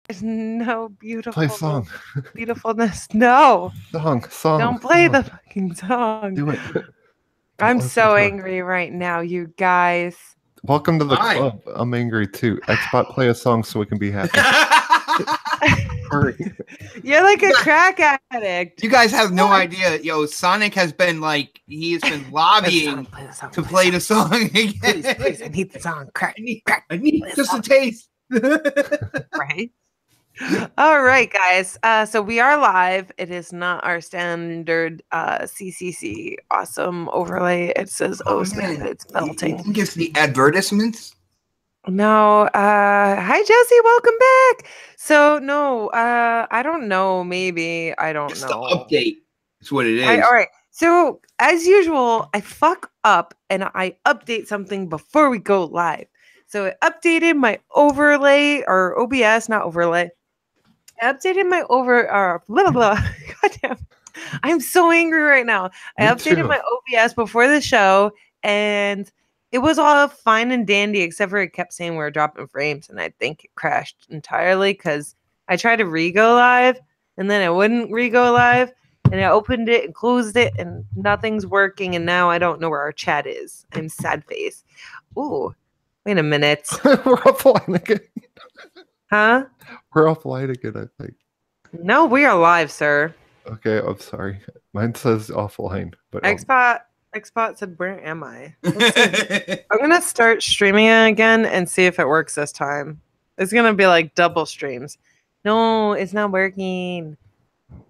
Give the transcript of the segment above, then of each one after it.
There's no Play song. Beautifulness. No. Song. Don't play the fucking song. Do it. I'm so angry right now, you guys. Welcome to the club. I'm angry too. Xbot, play a song so we can be happy. Hurry. You're like a crack addict. You guys have no idea. Yo, Sonic has been lobbying to play the song again. Please, I need the song. Crack. I need just a taste. Right? All right, guys. So we are live. It is not our standard CCC awesome overlay. It says OhSnap. It's melting. You think it's the advertisements? No. Hi, Jesse. Welcome back. So no. I don't know. Maybe I don't know. The update. That's what it is. All right. So as usual, I fuck up and I update something before we go live. So I updated my overlay or OBS, not overlay. I updated my blah, blah. Goddamn. I'm so angry right now. I updated my OBS before the show and it was all fine and dandy, except for it kept saying we were dropping frames. And I think it crashed entirely because I tried to re-go live and then it wouldn't re-go live. And I opened it and closed it and nothing's working. And now I don't know where our chat is. I'm sad face. Ooh, wait a minute. We're offline again. Huh? We're offline again, I think. No, we are live, sir. Okay, I'm sorry. Mine says offline, but Xbot said, "Where am I?" I'm gonna start streaming it again and see if it works this time. It's gonna be like double streams. No, it's not working.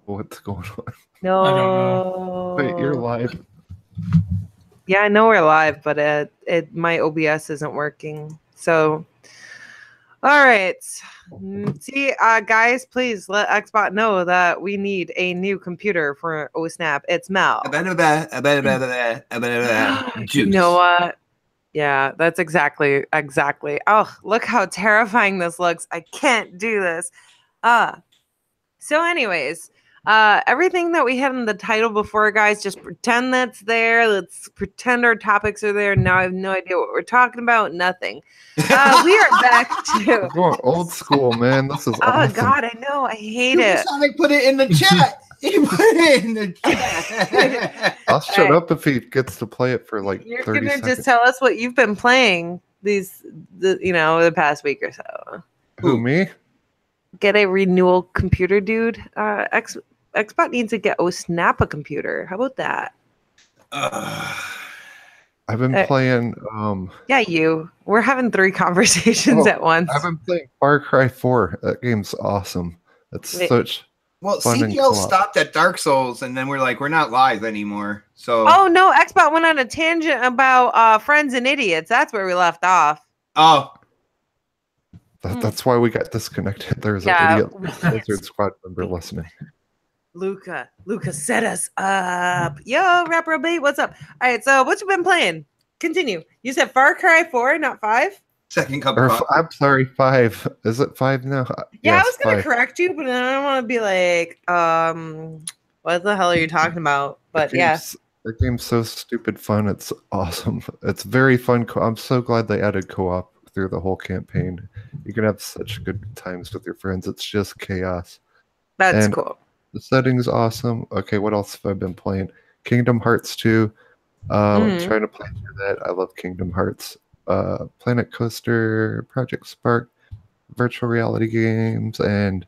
What's going on? No. I don't know. Wait, you're live. Yeah, I know we're live, but my OBS isn't working. So. All right. See, guys, please let Xbot know that we need a new computer for OhSnap. It's Mel. You know what? Yeah, that's exactly. Oh, look how terrifying this looks. I can't do this. So anyways, everything that we had in the title before, guys, just pretend that's there. Let's pretend our topics are there. Now I have no idea what we're talking about. Nothing. We are back to We're going old school, man. This is awesome. Oh God, I know. I hate it. Sonic put it in the chat. He put it in the chat. I'll shut up if he gets to play it for like You're 30 gonna seconds. just tell us what you've been playing the past week or so. Who, me? Get a renewal computer, dude. Xbot needs to get OhSnap a computer. How about that? I've been playing. Yeah, you. We're having 3 conversations at once. I've been playing Far Cry 4. That game's awesome. It's such. Well, fun and CPL co-op. stopped at Dark Souls, and then we're like, we're not live anymore. So. Oh no, Xbot went on a tangent about friends and idiots. That's where we left off. Oh. That's why we got disconnected. There's an idiot Blizzard Squad member listening. Luca set us up. Yo, Rapper Bait, what's up? All right, so what you been playing? Continue. You said Far Cry 4, not 5? Second cup of coffee. I'm sorry, 5. Is it 5 now? Yeah, Yes, I was going to 5. correct you, but I don't want to be like, what the hell are you talking about? But The game's so stupid fun. It's awesome. It's very fun. I'm so glad they added co-op through the whole campaign. You can have such good times with your friends. It's just chaos. That's cool. The setting's awesome. Okay, what else have I been playing? Kingdom Hearts 2. I'm trying to play through that. I love Kingdom Hearts. Planet Coaster, Project Spark, virtual reality games, and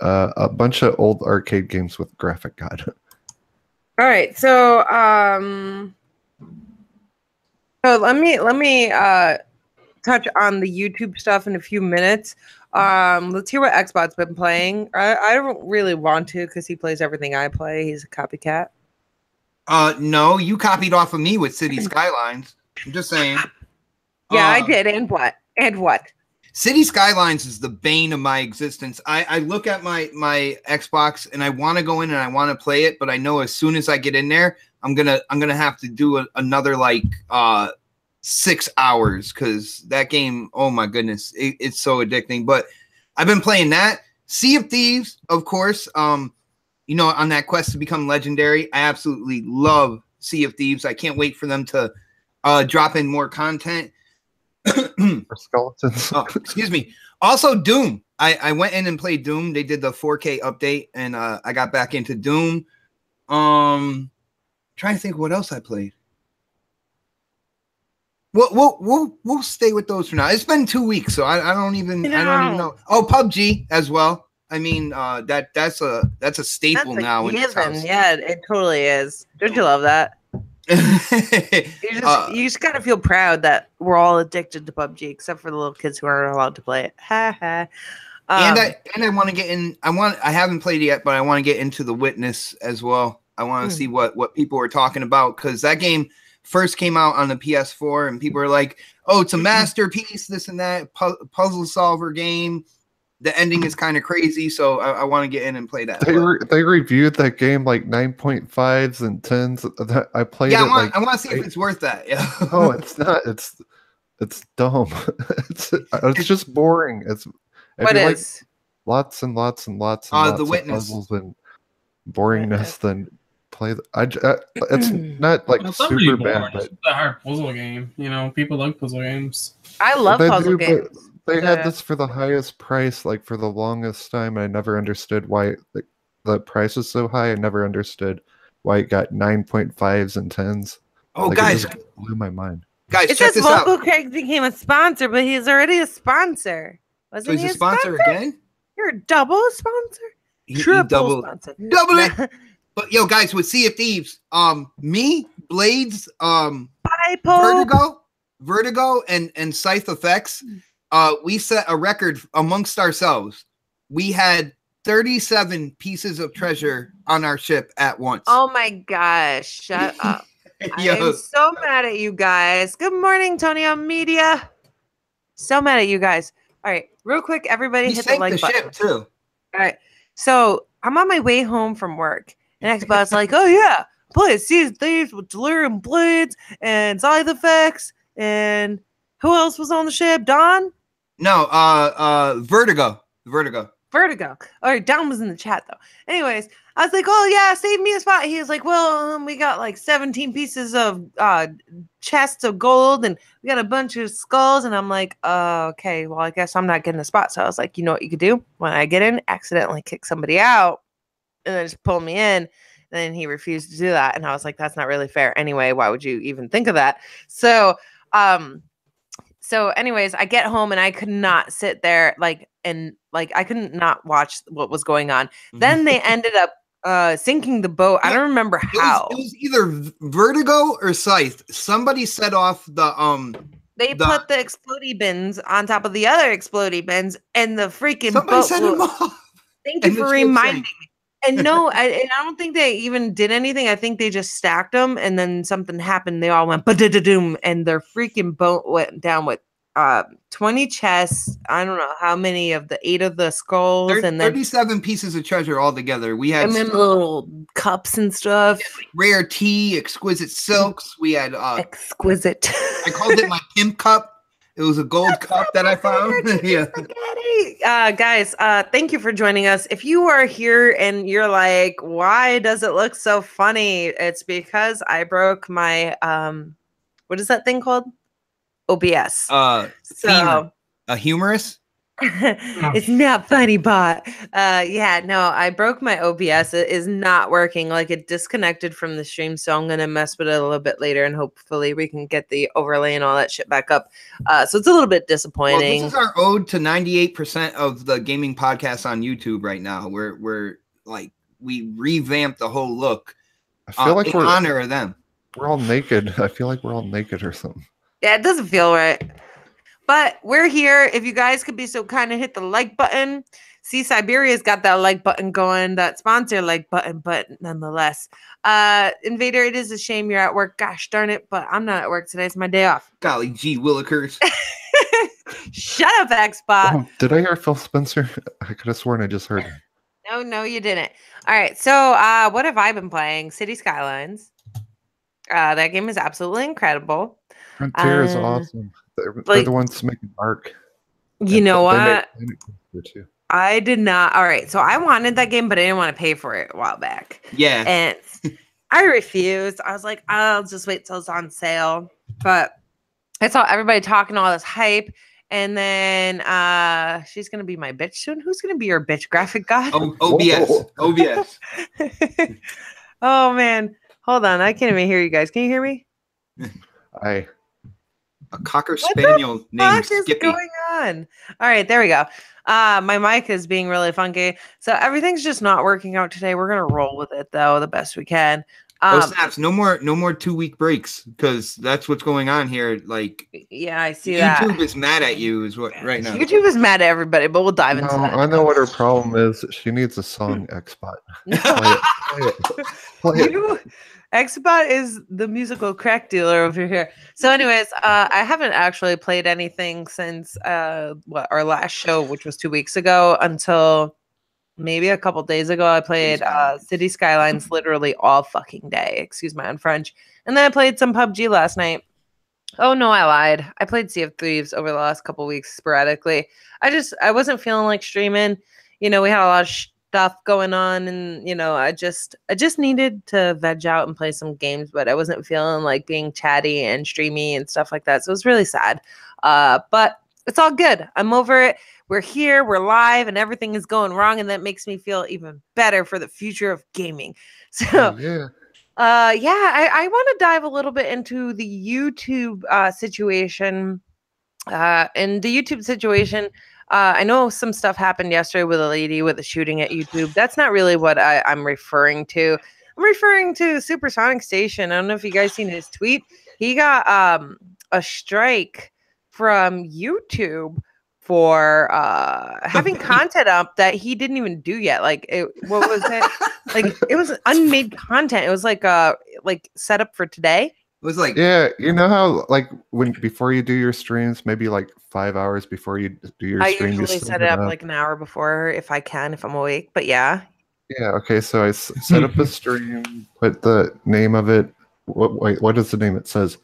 a bunch of old arcade games with Graphic God. All right, so let me touch on the YouTube stuff in a few minutes. Let's hear what Xbot's been playing. I don't really want to because he plays everything I play. He's a copycat. No, you copied off of me with City Skylines. I'm just saying. Yeah, I did. And what? City Skylines is the bane of my existence. I look at my Xbox and I want to go in and I want to play it, but I know as soon as I get in there, I'm gonna have to do another 6 hours because that game, oh my goodness, it's so addicting. But I've been playing that. Sea of Thieves, of course. On that quest to become legendary. I absolutely love Sea of Thieves. I can't wait for them to drop in more content. Or skeletons. Oh, excuse me. Also, Doom. I went in and played Doom. They did the 4K update, and I got back into Doom. Trying to think what else I played. We'll stay with those for now. It's been 2 weeks, so I don't even know. Oh, PUBG as well. I mean, that's a staple now in this house. Yeah, it totally is. Don't you love that? You just gotta feel proud that we're all addicted to PUBG, except for the little kids who aren't allowed to play it. Ha ha. And I want to get in. I haven't played it yet, but I want to get into The Witness as well. I want to see what people are talking about, because that game first came out on the PS4, and people are like, "Oh, it's a masterpiece, this and that, puzzle solver game." The ending is kind of crazy, so I want to get in and play that. They reviewed that game like 9.5s and 10s. I played it. I want to see if it's worth that. Yeah. No, it's not. It's dumb. It's just boring. What is? Lots and lots and lots The of Witness. puzzles and boringness, then play. It's not like super bad, but it's a hard puzzle game. You know, people like puzzle games. I love puzzle games. They had this for the highest price, like for the longest time. I never understood why the price was so high. I never understood why it got 9.5s and 10s. Oh, like, guys, it just blew my mind. Guys, it check says this Vocal out. Craig became a sponsor, but he's already a sponsor. So he's a sponsor again? You're a double sponsor? Triple sponsor. Double it. But yo, guys, with Sea of Thieves, me, Blades, Vertigo, and Scythe Effects, we set a record amongst ourselves. We had 37 pieces of treasure on our ship at once. Oh my gosh, shut up. I'm so mad at you guys. Good morning, Tonio Media. So mad at you guys. All right, real quick, everybody hit the like button. Ship too. All right, so I'm on my way home from work, and Xbox like, oh yeah, play Sea of Thieves with Delirium Blades and Scythe Effects, and who else was on the ship? Don? No, Vertigo. All right, Don was in the chat though. Anyways, I was like, oh yeah, save me a spot. He was like, well, we got like 17 pieces of chests of gold, and we got a bunch of skulls. And I'm like, okay, well, I guess I'm not getting a spot. So I was like, you know what you could do? When I get in, accidentally kick somebody out, and then just pull me in. And then he refused to do that, and I was like, that's not really fair. Anyway, why would you even think of that? So anyways, I get home and I could not sit there I couldn't not watch what was going on. Then they ended up sinking the boat. I don't remember how. It was either Vertigo or Scythe. Somebody set off the They put the explodey bins on top of the other explodey bins, and the freaking somebody boat set them off. Thank you for reminding me. And no, I don't think they even did anything. I think they just stacked them, and then something happened. They all went ba-da-da-doom, and their freaking boat went down with 20 chests. I don't know how many of the 8 of the skulls, and then 37 pieces of treasure altogether. We had little cups and stuff. Rare tea, exquisite silks. We had exquisite. I called it my pimp cup. It was a gold cup that I found. Yeah. Guys, thank you for joining us. If you are here and you're like, why does it look so funny? It's because I broke my what is that thing called? OBS. A humorous? It's not funny, bot. I broke my OBS. It is not working. Like, it disconnected from the stream, so I'm gonna mess with it a little bit later, and hopefully we can get the overlay and all that shit back up. So it's a little bit disappointing. Well, this is our ode to 98% of the gaming podcasts on YouTube right now. We're like, we revamped the whole look. I feel like in honor of them. We're all naked. I feel like we're all naked or something. Yeah, it doesn't feel right. But we're here. If you guys could be so kind of hit the like button. See, Siberia's got that like button going, that sponsor like button, but nonetheless. Invader, it is a shame you're at work. Gosh darn it, but I'm not at work today. It's my day off. Golly gee willikers. Shut up, Xbot. Oh, did I hear Phil Spencer? I could have sworn I just heard him. No, you didn't. All right, so what have I been playing? City Skylines. That game is absolutely incredible. Frontier is awesome. They're the ones making Ark. You know what? I did not. All right. So I wanted that game, but I didn't want to pay for it a while back. Yeah. And I refused. I was like, I'll just wait till it's on sale. But I saw everybody talking all this hype. And then she's gonna be my bitch soon. Who's gonna be your bitch? Graphic God? OBS. OBS. Oh man. Hold on. I can't even hear you guys. Can you hear me? I A Cocker What Spaniel the named fuck is Skippy. going on? All right, there we go. My mic is being really funky. So everything's just not working out today. We're gonna roll with it though, the best we can. Snaps, no more 2-week breaks, because that's what's going on here. Like, Yeah, I see YouTube that. is mad at you is what right now. YouTube is mad at everybody, but we'll dive no, into that. I know what her problem is. She needs a song Xbot. Play it. Xbot is the musical crack dealer over here. So, anyways, I haven't actually played anything since our last show, which was 2 weeks ago, until maybe a couple days ago. I played City Skylines literally all fucking day. Excuse my French. And then I played some PUBG last night. Oh no, I lied. I played Sea of Thieves over the last couple weeks sporadically. I wasn't feeling like streaming. We had a lot of stuff going on, and I just needed to veg out and play some games, but I wasn't feeling like being chatty and streamy and stuff like that. So it was really sad. But it's all good. I'm over it. We're here, we're live, and everything is going wrong, and that makes me feel even better for the future of gaming. So Yeah. I want to dive a little bit into the YouTube situation. In the YouTube situation, I know some stuff happened yesterday with a lady with a shooting at YouTube. That's not really what I'm referring to. I'm referring to Supersonic Station. I don't know if you guys seen his tweet. He got a strike from YouTube for having content up that he didn't even do yet. Like, what was it? Like, it was unmade content. It was like set up for today. It was like, Yeah, you know how like before you do your streams, maybe like 5 hours before you do your I stream, usually set it up like an hour before if I can, if I'm awake. But yeah. Yeah. Okay. So I set up a stream, put the name of it. What is the name? It says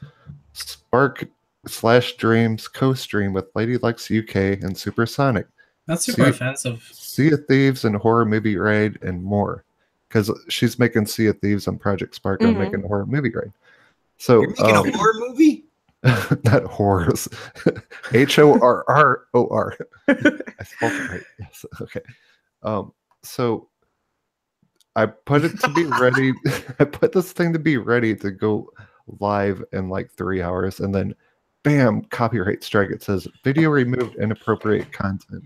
Spark/Dreams co-stream with Lady Lex UK and Supersonic. That's super offensive. Sea of Thieves and Horror Movie Raid and more, because she's making Sea of Thieves on Project Spark. I'm making a Horror Movie Raid. So you're making a horror movie? Not horrors. HORROR. I spelled it right. Yes. Okay. So I put it to be ready. I put this thing to be ready to go live in like 3 hours, and then bam, copyright strike. It says video removed inappropriate content.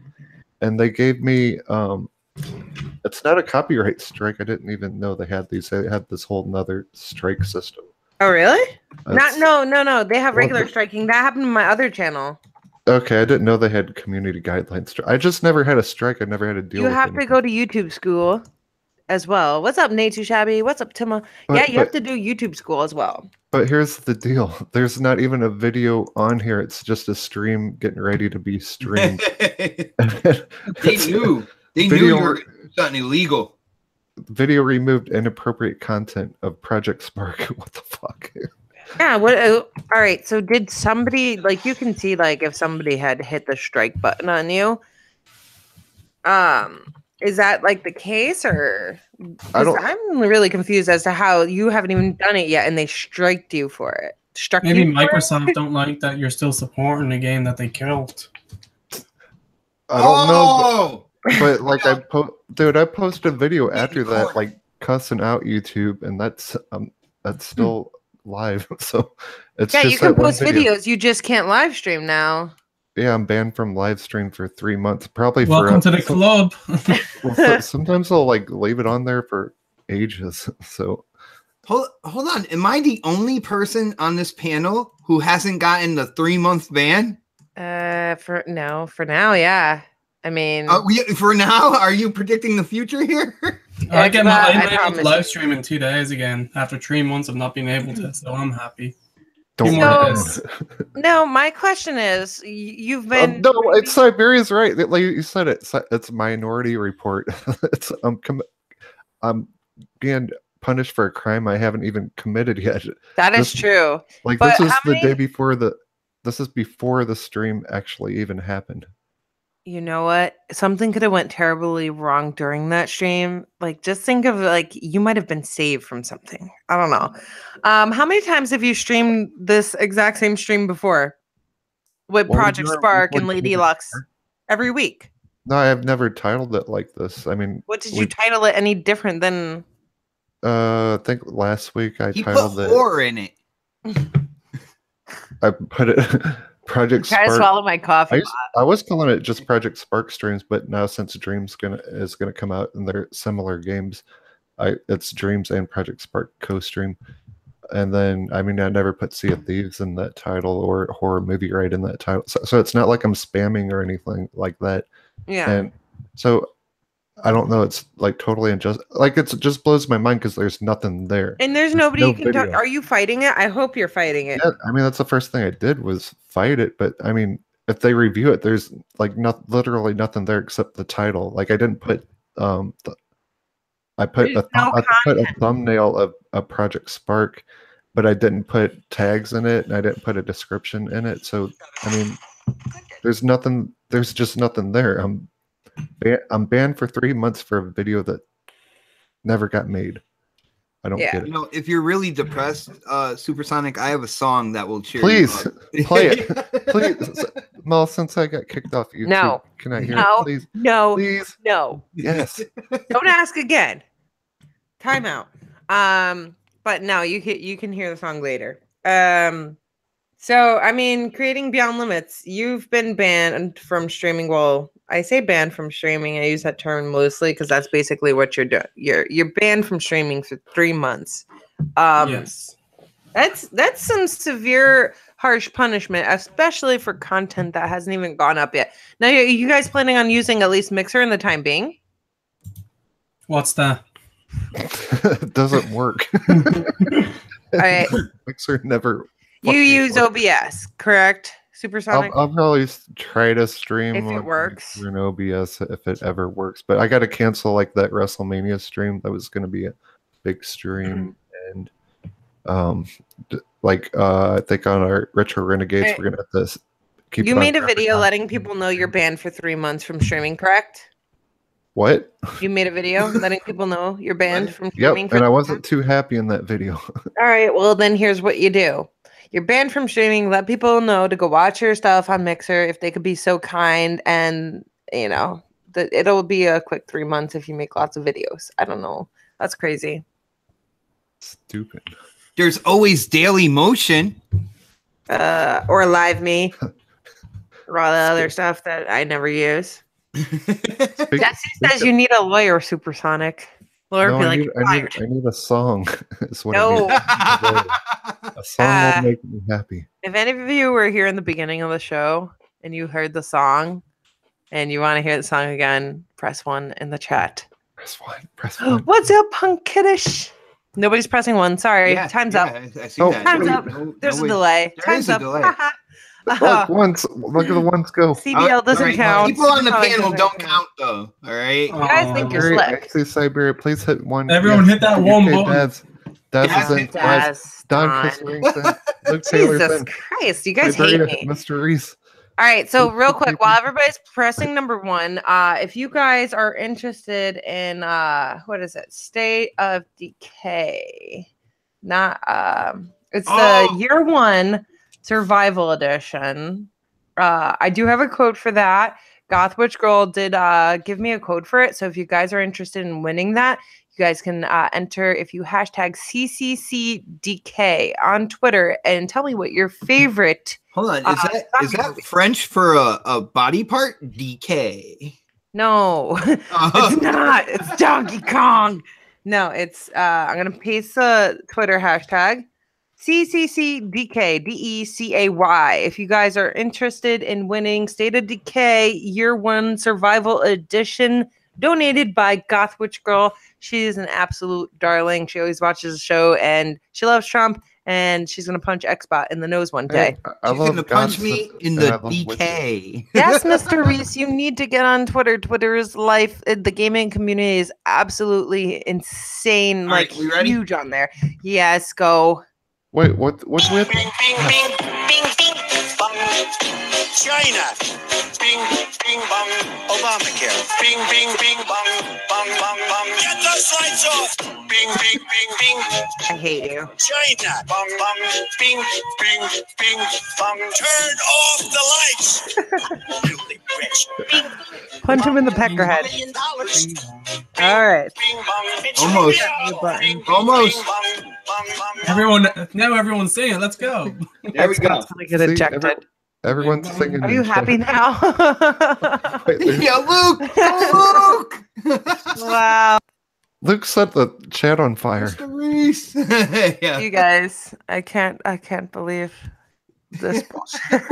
And they gave me it's not a copyright strike. I didn't even know they had these. They had this whole nother strike system. Oh really? No. They have regular striking. That happened in my other channel. Okay, I didn't know they had community guidelines. I just never had a strike. I never had to deal with it. You have to go to YouTube school as well. What's up, Nate Too Shabby? What's up, Tima? Yeah, you have to do YouTube school as well. But here's the deal. There's not even a video on here. It's just a stream getting ready to be streamed. They knew you were something illegal. Video removed inappropriate content of Project Spark. What the fuck? Yeah, all right, so did somebody, like, you can see, like, if somebody had hit the strike button on you, is that, like, the case, or... I'm really confused as to how you haven't even done it yet, and they striked you for it. Maybe Microsoft don't like that you're still supporting a game that they killed. I don't know, but like I posted a video after that, like cussing out YouTube, and that's still live. So it's just you can post videos. You just can't live stream now. Yeah, I'm banned from live stream for 3 months. Probably welcome to the club. Well, sometimes I'll like leave it on there for ages. So hold on. Am I the only person on this panel who hasn't gotten the 3-month ban? For now, yeah. I mean, for now, are you predicting the future here? I get my live stream in 2 days again after 3 months of not being able to, so I'm happy. No, my question is, you've been no, it's Siberia's right. Like you said, it's Minority Report. I'm being punished for a crime I haven't even committed yet. That is true. Like, but this is the day before this is before the stream actually even happened. You know what? Something could have went terribly wrong during that stream. Like, just think of, like, you might have been saved from something. I don't know. How many times have you streamed this exact same stream before? with What would Project your Spark week and like Lady be? Lux every week. No, I've never titled it like this. I mean, What did you title it any different than? I think last week I He put titled it. horror in it. I put it Project Try to Spark. swallow my coffee. I was calling it just Project Spark Streams, but now since Dreams is gonna come out and they're similar games, it's Dreams and Project Spark co-stream. And then I mean I never put Sea of Thieves in that title or horror movie right in that title. So it's not like I'm spamming or anything like that. Yeah. And so I don't know, it's like totally unjust. Like it just blows my mind because there's nothing there. And there's nobody no you can talk. video. Are you fighting it? I hope you're fighting it. Yeah, I mean that's the first thing I did was fight it, but I mean if they review it, there's like literally nothing there except the title. Like I didn't put I put a thumbnail of a Project Spark, but I didn't put tags in it and I didn't put a description in it. So I mean there's nothing, there's just nothing there. I'm banned for 3 months for a video that never got made. I don't get it. You know, if you're really depressed, Supersonic, I have a song that will cheer Please you up. play it. Please, Mel. Since I got kicked off YouTube, No. can I hear No. it? Please, No. please. No. Yes. Don't ask again. Time out. But no, you can hear the song later. So I mean, creating Beyond Limits, you've been banned from streaming. Well, I say banned from streaming. I use that term loosely because that's basically what you're doing. You're banned from streaming for 3 months. Yes. That's some severe, harsh punishment, especially for content that hasn't even gone up yet. Now, are you guys planning on using at least Mixer in the time being? What's that? It doesn't work. All right. Mixer never. You fucking use works. OBS, correct? Supersonic? I'll probably try to stream If it on works. Mixer and OBS if it ever works, but I got to cancel like that WrestleMania stream that was going to be a big stream, and I think on our Retro Renegades Hey, we're gonna have to keep. You it on made a graphic video content. letting people know you're banned for 3 months from streaming, correct? What? You made a video letting people know you're banned from Yep, streaming. and I wasn't too happy in that video. All right, well then here's what you do. You're banned from streaming. Let people know to go watch your stuff on Mixer if they could be so kind, and you know it'll be a quick 3 months if you make lots of videos. I don't know. That's crazy. Stupid. There's always Daily Motion. Or Live Me, or all the other stuff that I never use. Jesse says you need a lawyer, Supersonic. Lawyer No, be I like, need, "You're I, need, fired." I need a song. Is what No. I need. A song will make me happy. If any of you were here in the beginning of the show and you heard the song and you want to hear the song again, press 1 in the chat. Press 1. Press 1. What's up, punk kiddish? Nobody's pressing 1. Sorry. Yeah, Time's yeah, up. I see Oh, that. Time's up. There's a delay. There Time's is a up. delay. Look at the ones go. CBL doesn't Alright, count. People on the Supersonic panel doesn't don't count though. All right. You guys think you're Siberia, slick. actually, Siberia, please hit 1. Everyone hit that one button. Daz is in. Daz, Don Don. Christensen. Luke Taylor's Jesus in. Christ, you guys Siberia, hate me. Mr. Reese. All right, so real quick, while everybody's pressing number 1, if you guys are interested in what is it? State of Decay. Not it's the year 1 survival edition. I do have a code for that. Gothwitch Girl did give me a code for it. So if you guys are interested in winning that, you guys can enter if you hashtag CCCDK on Twitter and tell me what your favorite. Hold on. Is that French for a body part? DK. No, it's not. It's Donkey Kong. No, it's I'm gonna paste the Twitter hashtag CCCDK DECAY. If you guys are interested in winning State of Decay Year 1 Survival Edition, donated by Gothwitch Girl. She is an absolute darling. She always watches the show and she loves Trump. And she's gonna punch Xbot in the nose one day. She's gonna punch me in the DK. Yes, Mr. Reese, you need to get on Twitter. Twitter is life. The gaming community is absolutely insane. All like right, we ready? huge on there. Yes, go. Wait, what's with? China. Bing, bing, bong. Obamacare. Bing, bing, bing, bong. Bong, bong, bong. Get those lights off. Bing, bing, bing, bing. I hate you. China. Bong, bong. Bing, bing, bing, bong. Turn off the lights. Really rich. Bing. Punch him in the peckerhead. $1 million. All right. Bing, bong. Almost. Bing, Almost. bing, bong, bong, bong. Everyone's saying it. Let's go. There we go. Xbox gonna get ejected. Everyone's singing. Are you in happy chat. now? Wait, Yeah, Luke. Luke. Wow. Luke set the chat on fire. Mr. Reese. Yeah. You guys, I can't believe this bullshit.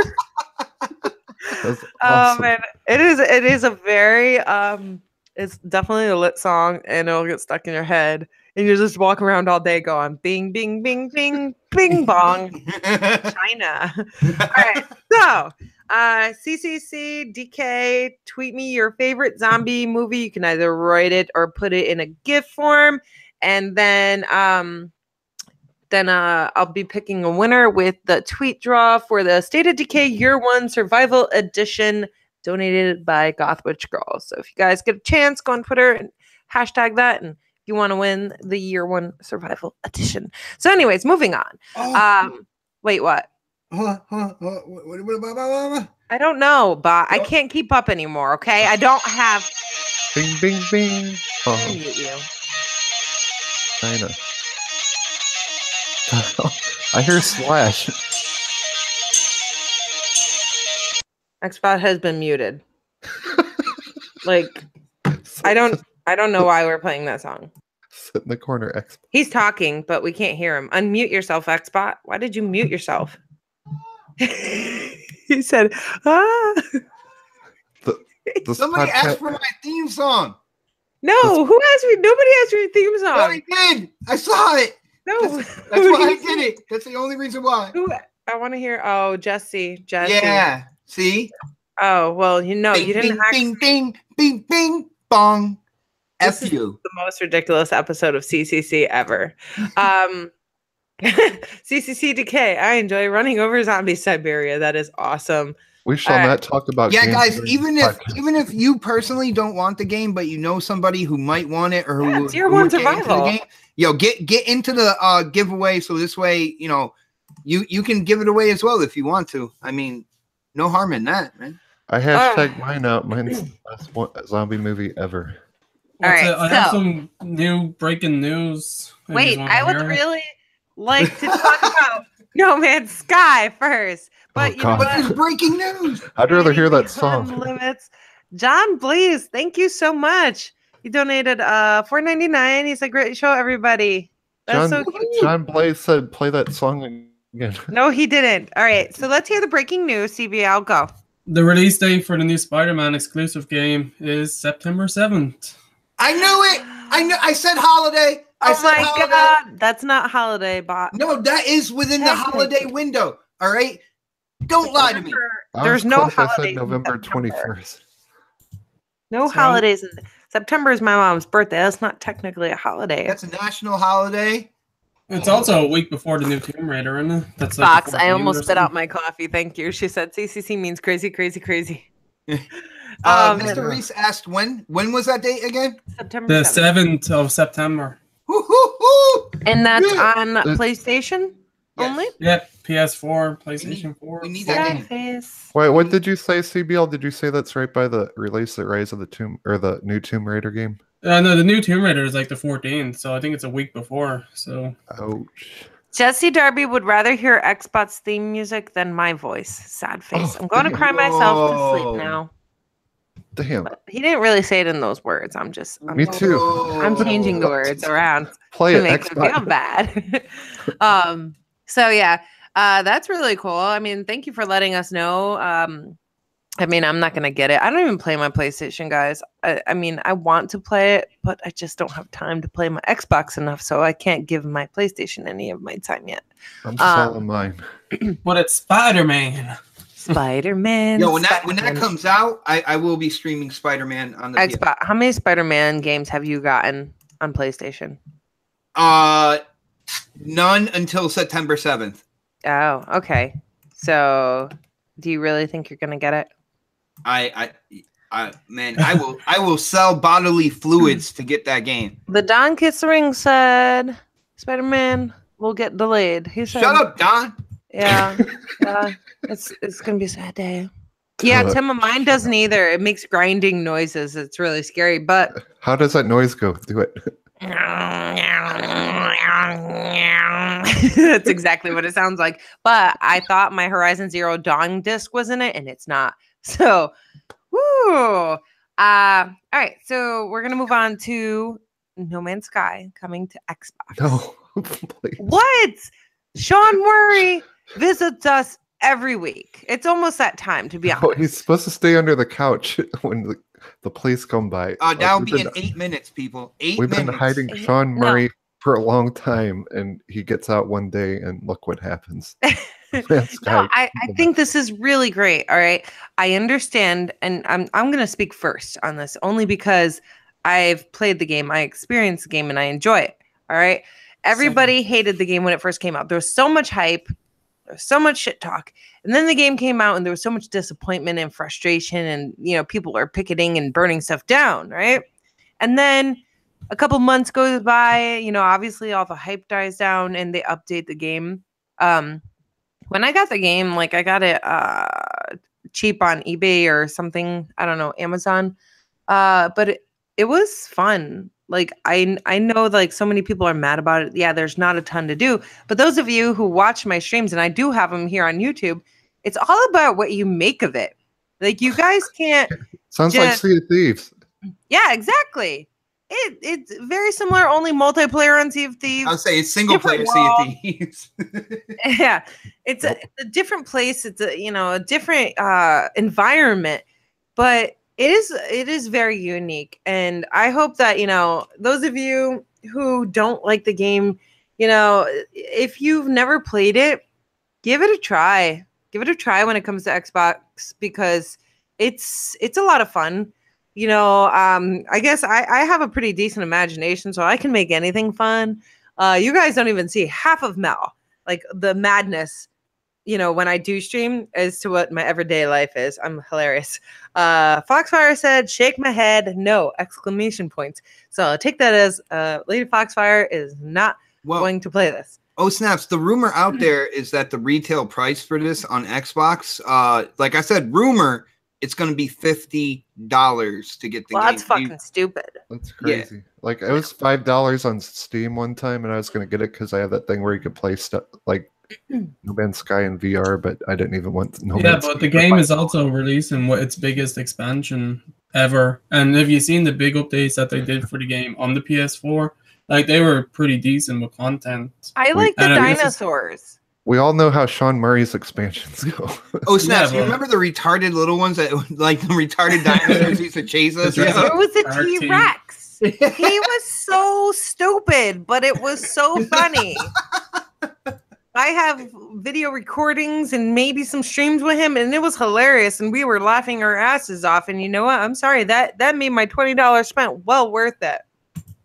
That's awesome. Man, it is a very it's definitely a lit song, and it'll get stuck in your head, and you just walk around all day going bing bing bing bing bing bong. China. All right, so CCC DK, tweet me your favorite zombie movie. You can either write it or put it in a GIF form, and then I'll be picking a winner with the tweet draw for the State of Decay Year 1 Survival Edition donated by Gothwitch Girls. So if you guys get a chance, go on Twitter and hashtag that, and if you want to win the Year 1 Survival Edition. So anyways, moving on. Wait, what? What? I don't know, but I can't keep up anymore, okay? I don't have... Bing, bing, bing. I'll Oh, mute you. China. I hear Slash. Xbot has been muted. Like, I don't know why we're playing that song. Sit in the corner, X. He's talking, but we can't hear him. Unmute yourself, Xbot. Why did you mute yourself? He said, ah. Somebody asked for my theme song. No, who asked me? Nobody asked for your theme song. No, I did. I saw it. No. That's why I did it. That's the only reason why. Who? I want to hear. Oh, Jesse. Yeah. See? Oh, well, you know, Bing, you didn't bing, actually. bing, bing, bing, bing, bong. This F is you. the most ridiculous episode of CCC ever. CCC Decay. I enjoy running over zombie Siberia. That is awesome. We shall not talk about. Yeah, games guys. during Even the if podcast. you personally don't want the game, but you know somebody who might want it or who it's Year who 1 would get into the survival. game, get into the giveaway. So this way, you can give it away as well if you want to. I mean, no harm in that, man. I hashtag mine out. Mine's the best zombie movie ever. All right, I have so- some new breaking news. if you Wait, want I to would hear it. really like to talk about No Man's Sky first. But you know God. But what? there's breaking news. I'd rather hear that Time song. Limits. John Blaze, thank you so much. He donated $4.99. He's like, great show, everybody. That's so cute. John Blaze said, "Play that song again." No, he didn't. All right, so let's hear the breaking news. CBL, go. The release date for the new Spider-Man exclusive game is September 7th. I knew it. I said holiday. I Oh said my holiday. God, that's not holiday, bot. No, that is within the holiday window. All right. Don't lie to me. There's no holidays. I said in November September. 21st. No So- holidays. September is my mom's birthday. That's not technically a holiday. That's a national holiday. It's also a week before the new Tomb Raider, isn't it? That's the Fox, I 14th almost or spit out something. my coffee. Thank you. She said CCC means crazy, crazy, crazy. Mr. Reese asked when was that date again? September The 7th. 7th of September. Woo-hoo-hoo! And that's Yeah. on PlayStation Yes. only? Yep, PS4, PlayStation 4. we need that Sad game. face. Wait, what did you say, CBL? Did you say that's right by the release of Rise of the Tomb or the new Tomb Raider game? No, the new Tomb Raider is like the 14th, so I think it's a week before. So Ouch. Jesse Darby would rather hear Xbox theme music than my voice. Sad face. Oh, I'm going to damn. cry myself to Whoa. sleep now. Damn. But he didn't really say it in those words. I'm Me too. I'm changing the words around Play to it. make him feel Xbox. bad. So yeah, that's really cool. I mean, thank you for letting us know. I mean, I'm not gonna get it. I don't even play my PlayStation, guys. I mean, I want to play it, but I just don't have time to play my Xbox enough, so I can't give my PlayStation any of my time yet. I'm selling mine. but it's Spider-Man. Spider-Man. Yo, when that Spider-Man. comes out, I will be streaming Spider-Man on the Xbox. How many Spider-Man games have you gotten on PlayStation? None until September 7th. Oh, okay. So Do you really think you're gonna get it? Man, I will sell bodily fluids to get that game. The Don Kiss the Ring said Spider-Man will get delayed. He said, "Shut up, Don." Yeah, it's gonna be a sad day. Yeah, Tim, mine doesn't either. It makes grinding noises. It's really scary. But how does that noise go? Do it. That's exactly what it sounds like. But I thought my Horizon Zero Dawn disc was in it, and it's not. So, woo. All right. So we're gonna move on to No Man's Sky coming to Xbox. No, please. What? Sean Murray visits us every week. It's almost that time, to be honest. Oh, he's supposed to stay under the couch when the police come by. That'll be in 8 minutes, people. 8 minutes. We've been hiding Sean Murray for a long time, and he gets out one day, and look what happens. I think this is really great. All right. I understand, and I'm going to speak first on this only because I've played the game, I experienced the game, and I enjoy it. All right. Everybody hated the game when it first came out. There was so much hype. There was so much shit talk. And then the game came out and there was so much disappointment and frustration and, people are picketing and burning stuff down, right? And then a couple months goes by, obviously all the hype dies down and they update the game. When I got the game, like I got it cheap on eBay or something. I don't know, Amazon. But it was fun. Like I know like so many people are mad about it. Yeah, there's not a ton to do. But those of you who watch my streams, and I do have them here on YouTube, it's all about what you make of it. Like you guys can't Sounds like Sea of Thieves. Yeah, exactly. It's very similar, only multiplayer on Sea of Thieves. I'll say it's single player Sea of Thieves. Yeah. It's a different place. It's a different environment. But it is very unique, and I hope that those of you who don't like the game, if you've never played it, give it a try. Give it a try when it comes to Xbox because it's a lot of fun. I guess I have a pretty decent imagination, so I can make anything fun. You guys don't even see half of Mel, like the madness. When I do stream as to what my everyday life is. I'm hilarious. Foxfire said, shake my head, no, exclamation points. So I'll take that as Lady Foxfire is not going to play this. Oh, snaps. The rumor out there is that the retail price for this on Xbox, like I said, rumor, it's going to be $50 to get the game. That's fucking stupid. That's crazy. Yeah. Like it was $5 on Steam one time, and I was going to get it because I have that thing where you could play stuff like No Man's Sky in VR, but I didn't even want No Man's Sky. But the game is also releasing its biggest expansion ever. And have you seen the big updates that they did for the game on the PS4? Like they were pretty decent with content. I like the dinosaurs. We all know how Sean Murray's expansions go. Oh, snaps. You remember the retarded little ones that like the retarded dinosaurs used to chase us? There was a T-Rex. He was so stupid, but it was so funny. I have video recordings and maybe some streams with him, and it was hilarious, and we were laughing our asses off. And you know what? I'm sorry, that made my $20 spent well worth it.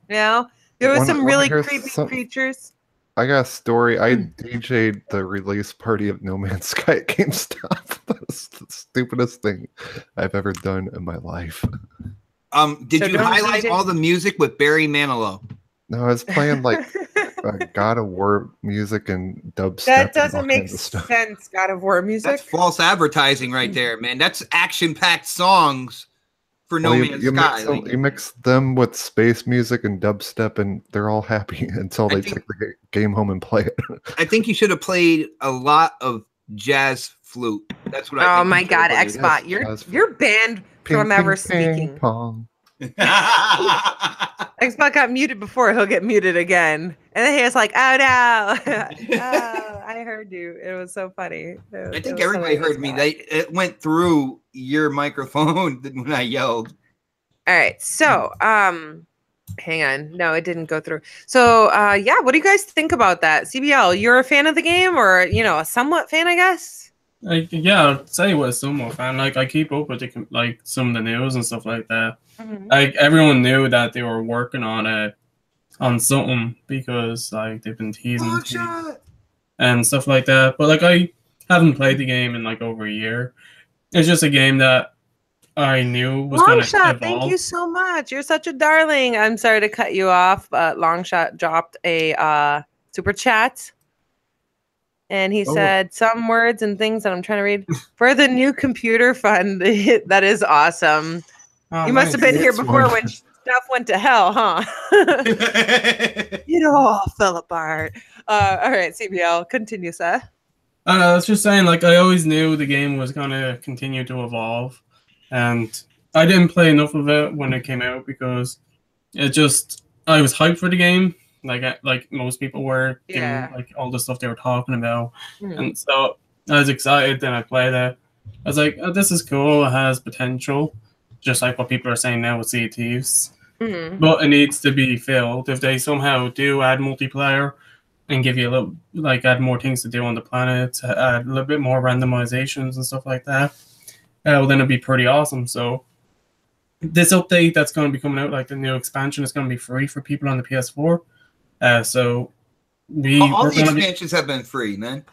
There was some really creepy creatures. I got a story. I DJ'd the release party of No Man's Sky at GameStop. That's the stupidest thing I've ever done in my life. Did you highlight all the music with Barry Manilow? No, I was playing like God of War music and dubstep. That doesn't make sense. God of War music. That's false advertising right there, man. That's action-packed songs for No Man's Sky. You mix them with space music and dubstep, and they're all happy until they take the game home and play it. I think you should have played a lot of jazz flute. That's what I think. Oh my God, Xbot, you're banned from ever speaking. Pong. Xbox got muted before, he'll get muted again. And then he was like, oh no. Oh, I heard you. It was so funny. I think everybody heard me. It went through your microphone when I yelled. All right. So, hang on. No, it didn't go through. So, what do you guys think about that? CBL, you're a fan of the game or, a somewhat fan, I guess? I'd say I was somewhat fan. Like, I keep up with some of the news and stuff like that. Mm-hmm. Like, everyone knew that they were working on something because, like, they've been teasing and stuff like that. But, like, haven't played the game in like over a year. It's just a game that I knew was going to Longshot, evolve. thank you so much. You're such a darling. I'm sorry to cut you off, but Longshot dropped a super chat. And he said some words and things that I'm trying to read. For the new computer fund. That is awesome. Oh, You must have been here before when stuff went to hell, huh? It all fell apart. All right, CBL, continue, Seth. I was just saying, like, I always knew the game was going to continue to evolve. And I didn't play enough of it when it came out because I was hyped for the game. Like most people were, given like all the stuff they were talking about, and so I was excited. Then I played it. I was like, "Oh, this is cool. It has potential," just like what people are saying now with Sea of Thieves. But it needs to be filled. If they somehow do add multiplayer and give you a little, like, add more things to do on the planet, add a little bit more randomizations and stuff like that, well, then it'd be pretty awesome. So this update that's going to be coming out, like the new expansion, is going to be free for people on the PS4. So all the expansions have been free, man.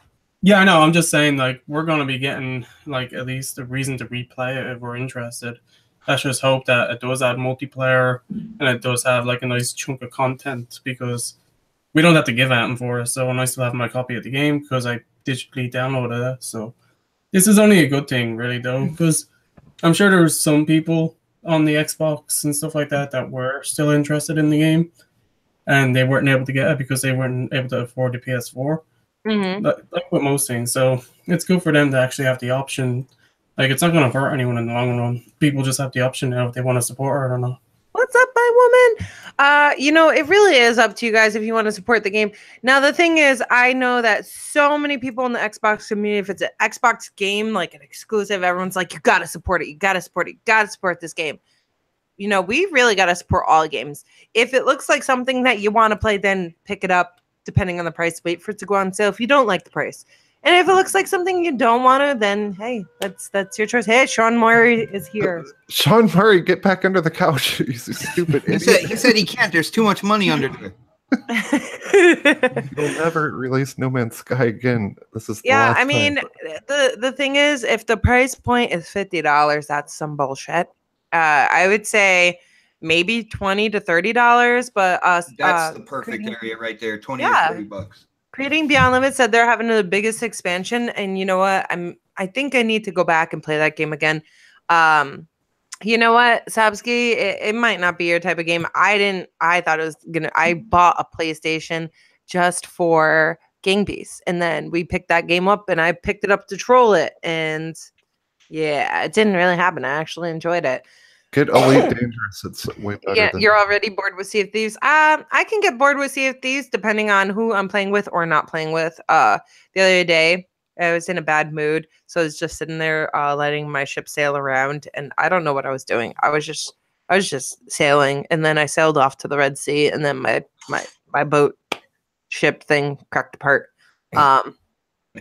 Yeah, I know. I'm just saying, like, we're going to be getting, like, at least a reason to replay it if we're interested. Let's just hope that it does add multiplayer and it does have, like, a nice chunk of content, because we don't have to give anything for it. So I still have my copy of the game because I digitally downloaded it. So this is only a good thing, really, though, because I'm sure there's some people on the Xbox and stuff like that that were still interested in the game, and they weren't able to get it because they weren't able to afford the PS4. Like with most things. So it's good for them to actually have the option. Like, it's not going to hurt anyone in the long run. People just have the option now if they want to support it or not. What's up, my woman? It really is up to you guys if you want to support the game. Now, the thing is, I know that so many people in the Xbox community, if it's an Xbox game, like an exclusive, everyone's like, you got to support it. You got to support it. You got to support this game. We really got to support all games. If it looks like something that you want to play, then pick it up, depending on the price. Wait for it to go on sale if you don't like the price. And if it looks like something you don't want to, then, hey, that's your choice. Hey, Sean Murray is here. Sean Murray, get back under the couch. He's a stupid idiot. He said he can't. There's too much money under there. They'll never release No Man's Sky again. This is the yeah. last I mean, time. the thing is, if the price point is $50, that's some bullshit. I would say maybe $20 to $30, but that's the perfect area right there. 20 to $30. Creating Beyond Limits said they're having the biggest expansion, and you know what? I think I need to go back and play that game again. You know what, Sabsky? It might not be your type of game. I thought it was gonna. I bought a PlayStation just for Gang Beasts, and then we picked that game up, and I picked it up to troll it, and yeah, it didn't really happen. I actually enjoyed it. Get Elite Dangerous. It's way better. Yeah, you're already bored with Sea of Thieves. I can get bored with Sea of Thieves depending on who I'm playing with or not playing with. The other day, I was in a bad mood, so I was just sitting there letting my ship sail around, and I don't know what I was doing. I was just sailing, and then I sailed off to the Red Sea, and then my boat ship thing cracked apart. My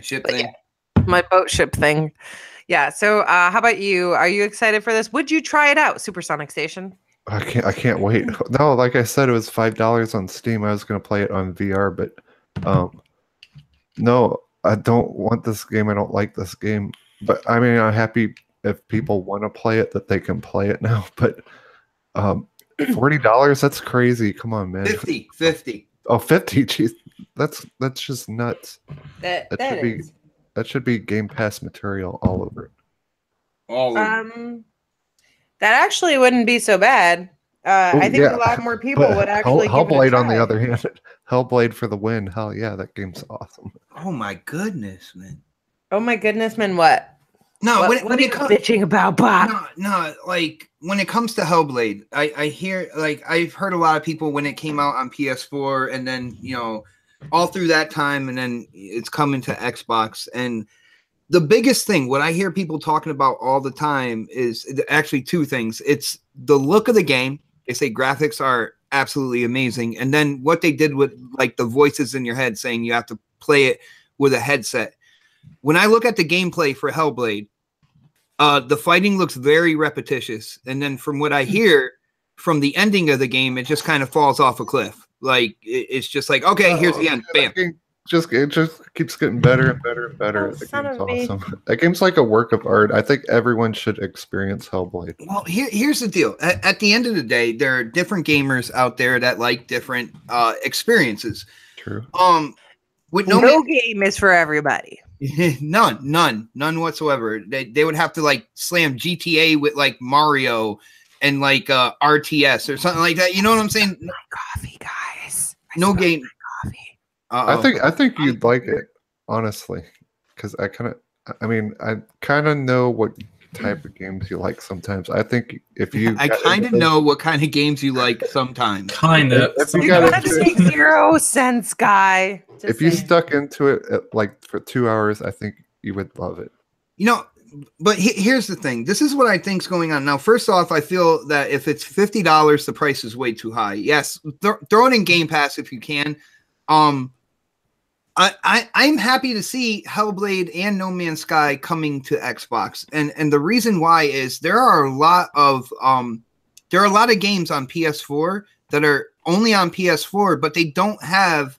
ship thing. Yeah, my boat ship thing. Yeah. So, how about you? Are you excited for this? Would you try it out, Supersonic Station? I can't wait. No, like I said, it was $5 on Steam. I was going to play it on VR, but no, I don't want this game. I don't like this game. But I mean, I'm happy if people want to play it that they can play it now. But $40, that's crazy. Come on, man. 50. Oh, 50. Jeez, that's just nuts. That should be Game Pass material all over it. That actually wouldn't be so bad. I think a lot more people would actually. Hellblade, on the other hand, Hellblade for the win. Hell yeah, that game's awesome. Oh my goodness, man. Oh my goodness, man. What? No, what are you bitching about, Bob? No. Like, when it comes to Hellblade, I hear, like, I've heard a lot of people when it came out on PS4, and then all through that time, and then it's coming to Xbox. And the biggest thing, what I hear people talking about all the time, is actually two things. It's the look of the game. They say graphics are absolutely amazing. And then what they did with, like, the voices in your head saying you have to play it with a headset. When I look at the gameplay for Hellblade, the fighting looks very repetitious. And then from what I hear from the ending of the game, it just kind of falls off a cliff. Like, it's just like, okay, here's the end. Bam. it just keeps getting better and better and better. Oh, The son game's of me. awesome. That game's like a work of art. I think everyone should experience Hellblade. Well, here's the deal. At the end of the day, there are different gamers out there that like different experiences. True. With No game is for everybody. none whatsoever. They would have to like slam GTA with like Mario and like RTS or something like that. You know what I'm saying? My coffee, guys. No game. Coffee. I think you'd like it, honestly, because I kind of know what type of games you like sometimes. I think if you I kind of know what kind of games you like sometimes. Kind of. If you That makes 0 sense, guy. If you stuck into it like for 2 hours, I think you would love it. You know, but here's the thing. This is what I think's going on now. First off, I feel that if it's $50, the price is way too high. Yes, throw it in Game Pass if you can. I'm happy to see Hellblade and No Man's Sky coming to Xbox, and the reason why is there are a lot of games on PS4 that are only on PS4, but they don't have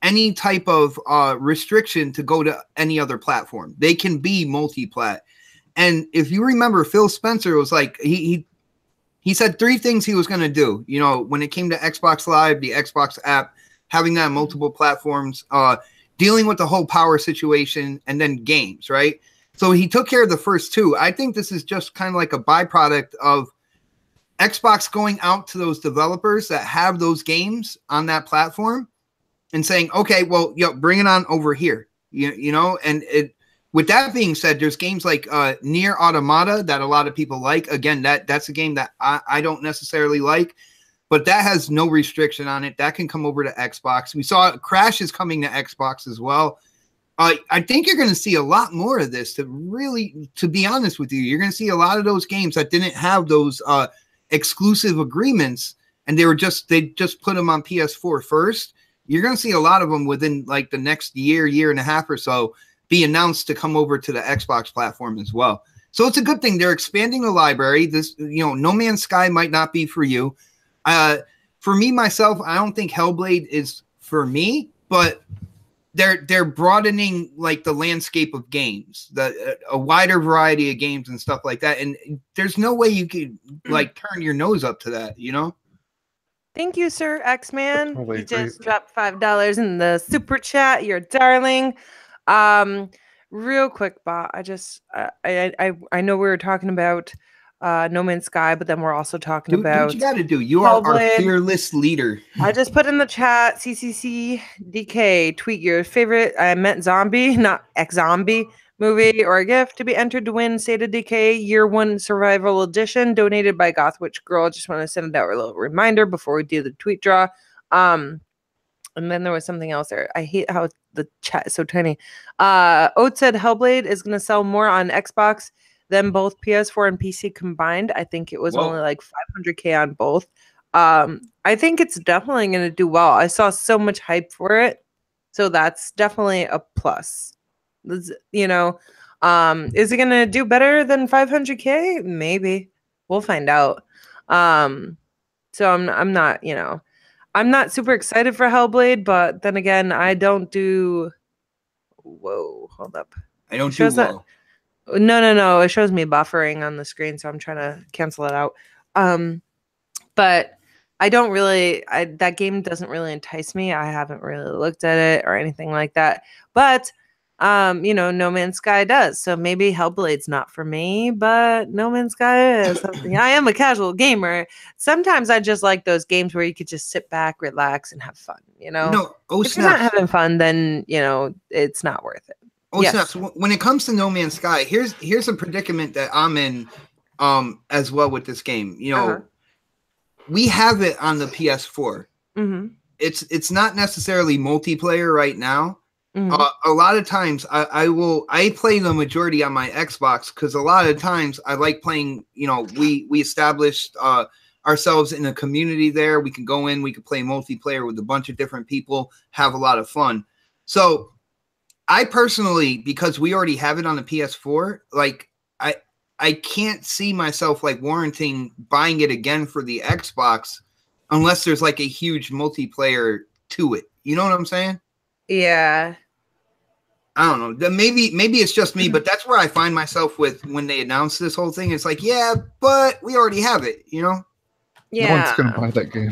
any type of restriction to go to any other platform. They can be multi-plat. And if you remember, Phil Spencer was like he said 3 things he was going to do. You know, when it came to Xbox Live, the Xbox app, having that on multiple platforms, dealing with the whole power situation, and then games, right? So he took care of the first 2. I think this is just kind of like a byproduct of Xbox going out to those developers that have those games on that platform and saying, okay, well, bring it on over here, you know? And with that being said, there's games like Nier Automata that a lot of people like. Again, that's a game that I don't necessarily like, but that has no restriction on it. That can come over to Xbox. We saw Crash is coming to Xbox as well. I think you're going to see a lot more of this. To be honest with you, you're going to see a lot of those games that didn't have those exclusive agreements, and they just put them on PS4 first. You're going to see a lot of them within like the next year and a half or so be announced to come over to the Xbox platform as well. So it's a good thing. They're expanding the library. This, No Man's Sky might not be for you. For me, myself, I don't think Hellblade is for me, but they're broadening like the landscape of games, a wider variety of games and stuff like that. And there's no way you could like turn your nose up to that, you know? Thank you, Sir X-Man. Totally You just dropped $5 in the super chat. You're darling. Real quick, Bot. I know we were talking about No Man's Sky, but then we're also talking about what you got to do. You are our fearless leader. I just put in the chat, CCCDK, tweet your favorite, I meant zombie, not ex-zombie, movie or a gift to be entered to win State of Decay Year 1 Survival Edition, donated by Gothwitch Girl. Just want to send out a little reminder before we do the tweet draw. And then there was something else there. I hate how the chat is so tiny. Oat said Hellblade is going to sell more on Xbox than both PS4 and PC combined. I think it was only like 500K on both. I think it's definitely going to do well. I saw so much hype for it. So that's definitely a plus. Is it going to do better than 500K? Maybe. We'll find out. So I'm not, I'm not super excited for Hellblade, but then again, I don't do. Whoa, hold up. I don't do well. No. It shows me buffering on the screen, so I'm trying to cancel it out. But I don't really. That game doesn't really entice me. I haven't really looked at it or anything like that. But No Man's Sky does. So maybe Hellblade's not for me, but No Man's Sky is something. I am a casual gamer. Sometimes I just like those games where you could just sit back, relax, and have fun. No, if you're not having fun, then it's not worth it. Snaps. When it comes to No Man's Sky, here's a predicament that I'm in, as well with this game. We have it on the PS4. Mm-hmm. It's not necessarily multiplayer right now. Mm-hmm. A lot of times I play the majority on my Xbox because a lot of times I like playing, we established ourselves in a community there. We can go in, we can play multiplayer with a bunch of different people, have a lot of fun. So I personally, because we already have it on the PS4, like I can't see myself like warranting buying it again for the Xbox unless there's like a huge multiplayer to it. You know what I'm saying? Yeah. I don't know. Maybe it's just me, but that's where I find myself with when they announce this whole thing. It's like, yeah, but we already have it, you know? Yeah. No one's gonna buy that game.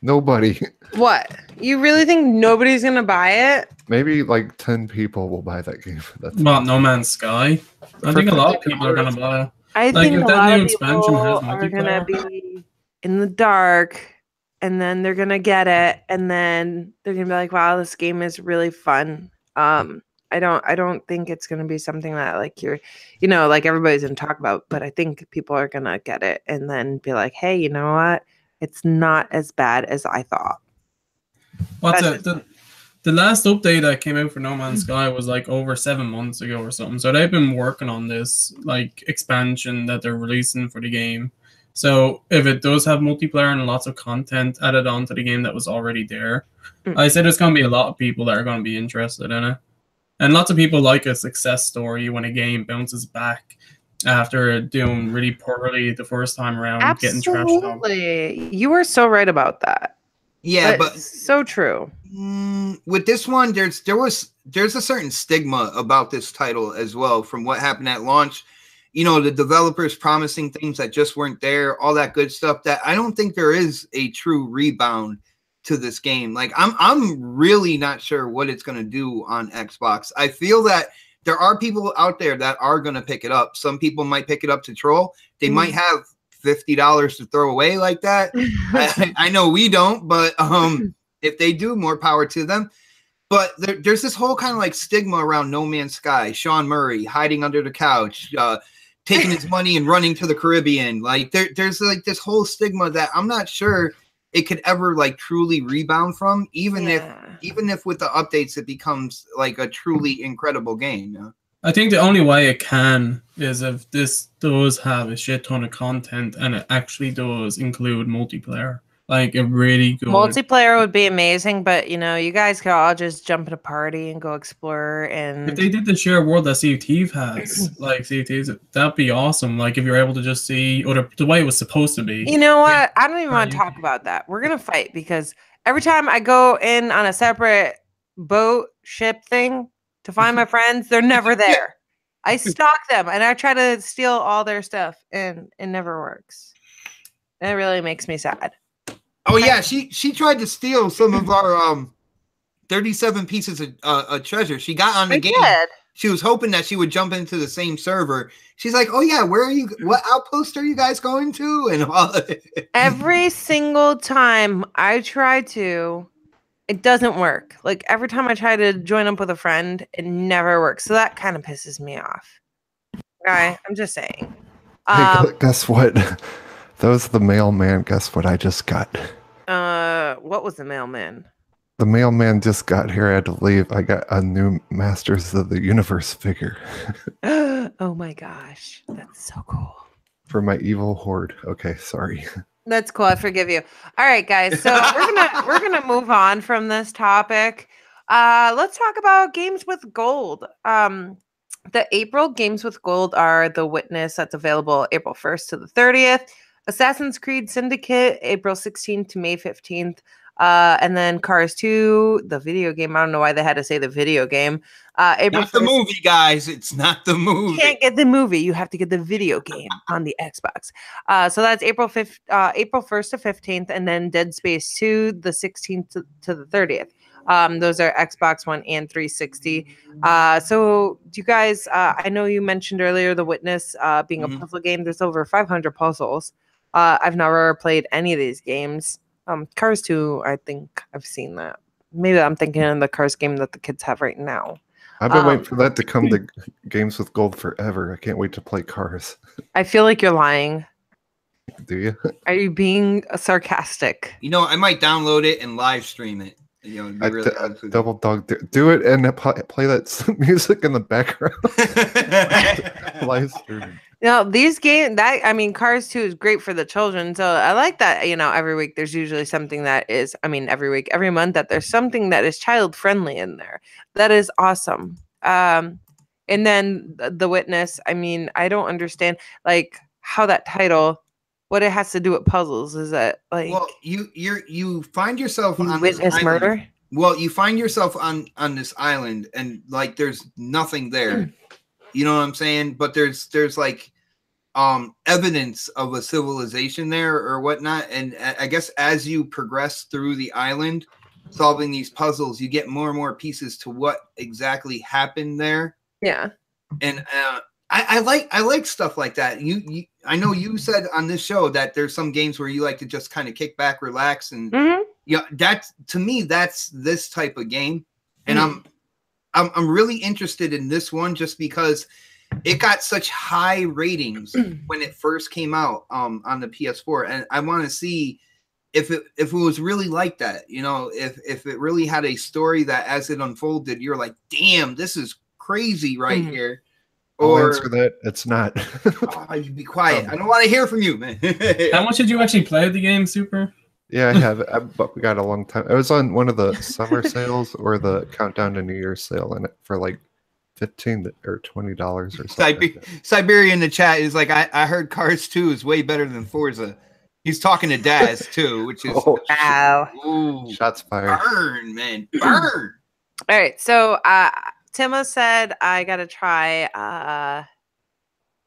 Nobody. What? You really think nobody's gonna buy it? Maybe like 10 people will buy that game. That's Well, No Man's Sky. I think a lot of people are gonna buy it. I Like, think if a that lot new of expansion has people are gonna multiplayer. be in the dark, and then they're gonna get it, and then they're gonna be like, "Wow, this game is really fun." I don't think it's gonna be something that like like everybody's gonna talk about, but I think people are gonna get it and then be like, "Hey, you know what? It's not as bad as I thought." What's That's it? The last update that came out for No Man's Sky was like over 7 months ago or something. So they've been working on this like expansion that they're releasing for the game. So if it does have multiplayer and lots of content added onto the game that was already there, I said there's going to be a lot of people that are going to be interested in it. And lots of people like a success story when a game bounces back after doing really poorly the first time around, getting trashed out. Absolutely. You were so right about that. Yeah, but so true. With this one, there's a certain stigma about this title as well from what happened at launch. You know, the developers promising things that just weren't there, all that good stuff. That I don't think there is a true rebound to this game. Like I'm really not sure what it's going to do on Xbox. I feel that there are people out there that are going to pick it up. Some people might pick it up to troll. They might have $50 to throw away like that. I know we don't, but if they do, more power to them. But there's this whole kind of like stigma around No Man's Sky, Sean Murray hiding under the couch, taking his money and running to the Caribbean. Like there's like this whole stigma that I'm not sure it could ever like truly rebound from, even if with the updates it becomes like a truly incredible game. You know? I think the only way it can is if this does have a shit ton of content and it actually does include multiplayer. Like a really good multiplayer would be amazing, but you guys could all just jump in a party and go explore. And if they did the shared world that Sea of Thieves has, like Sea of Thieves, that'd be awesome. Like if you're able to just see the way it was supposed to be. You know what? I don't even want to talk about that. We're gonna fight because every time I go in on a separate boat ship thing to find my friends, they're never there. I stalk them and I try to steal all their stuff, and it never works. It really makes me sad. Oh yeah, she tried to steal some of our 37 pieces of treasure. She got on the game. Did. She was hoping that she would jump into the same server. She's like, "Oh yeah, where are you? What outpost are you guys going to?" And all every single time I try to, it doesn't work. Like every time I try to join up with a friend, it never works. So that kind of pisses me off. Okay, I'm just saying. Hey, guess what? That was the mailman. Guess what I just got? What was the mailman? The mailman just got here. I had to leave. I got a new Masters of the Universe figure. Oh my gosh, that's so cool. For my evil horde. Okay, sorry. That's cool. I forgive you. All right, guys. So we're gonna move on from this topic. Let's talk about games with gold. The April games with gold are The Witness, that's available April 1st to the 30th. Assassin's Creed Syndicate, April 16th to May 15th. And then Cars 2, the video game. I don't know why they had to say the video game. April not the 1st. Movie, guys. It's not the movie. You can't get the movie. You have to get the video game on the Xbox. So that's April 1st to 15th. And then Dead Space 2, the 16th to the 30th. Those are Xbox One and 360. So do you guys, I know you mentioned earlier The Witness being a puzzle game. There's over 500 puzzles. I've never played any of these games. Cars 2, I think I've seen that. Maybe I'm thinking of the Cars game that the kids have right now. I've been waiting for that to come to games with gold forever. I can't wait to play Cars. I feel like you're lying. Do you? Are you being sarcastic? I might download it and live stream it. Really double dog do it and play that music in the background. Live streaming. These games Cars 2 is great for the children. So I like that, every week there's usually something that is, every month that there's something that is child friendly in there. That is awesome. And then The Witness, I don't understand how that title, what it has to do with puzzles. Is that well, you find yourself on witness murder? Well, you find yourself on this island, and like there's nothing there. You know what I'm saying? But there's like evidence of a civilization there or whatnot. And I guess as you progress through the island, solving these puzzles, you get more and more pieces to what exactly happened there. Yeah. And I like stuff like that. You I know you said on this show that there's some games where you like to just kind of kick back, relax, and yeah, that's to me that's this type of game. And I'm really interested in this one just because it got such high ratings when it first came out on the PS4, and I want to see if it was really like that. You know, if it really had a story that as it unfolded, you're like, damn, this is crazy right here. I'll Or answer that. It's not. oh, you be quiet. I don't want to hear from you, man. How much did you actually play the game, Super? Yeah, I have, but we got a long time. It was on one of the summer sales or the Countdown to New Year's sale, and it for like $15 or $20 or something. Siberia in the chat is like, I heard Cars 2 is way better than Forza. He's talking to Daz too, which is wow. Ooh, Shots fired. Burn, man, burn. All right, so Timo said I gotta try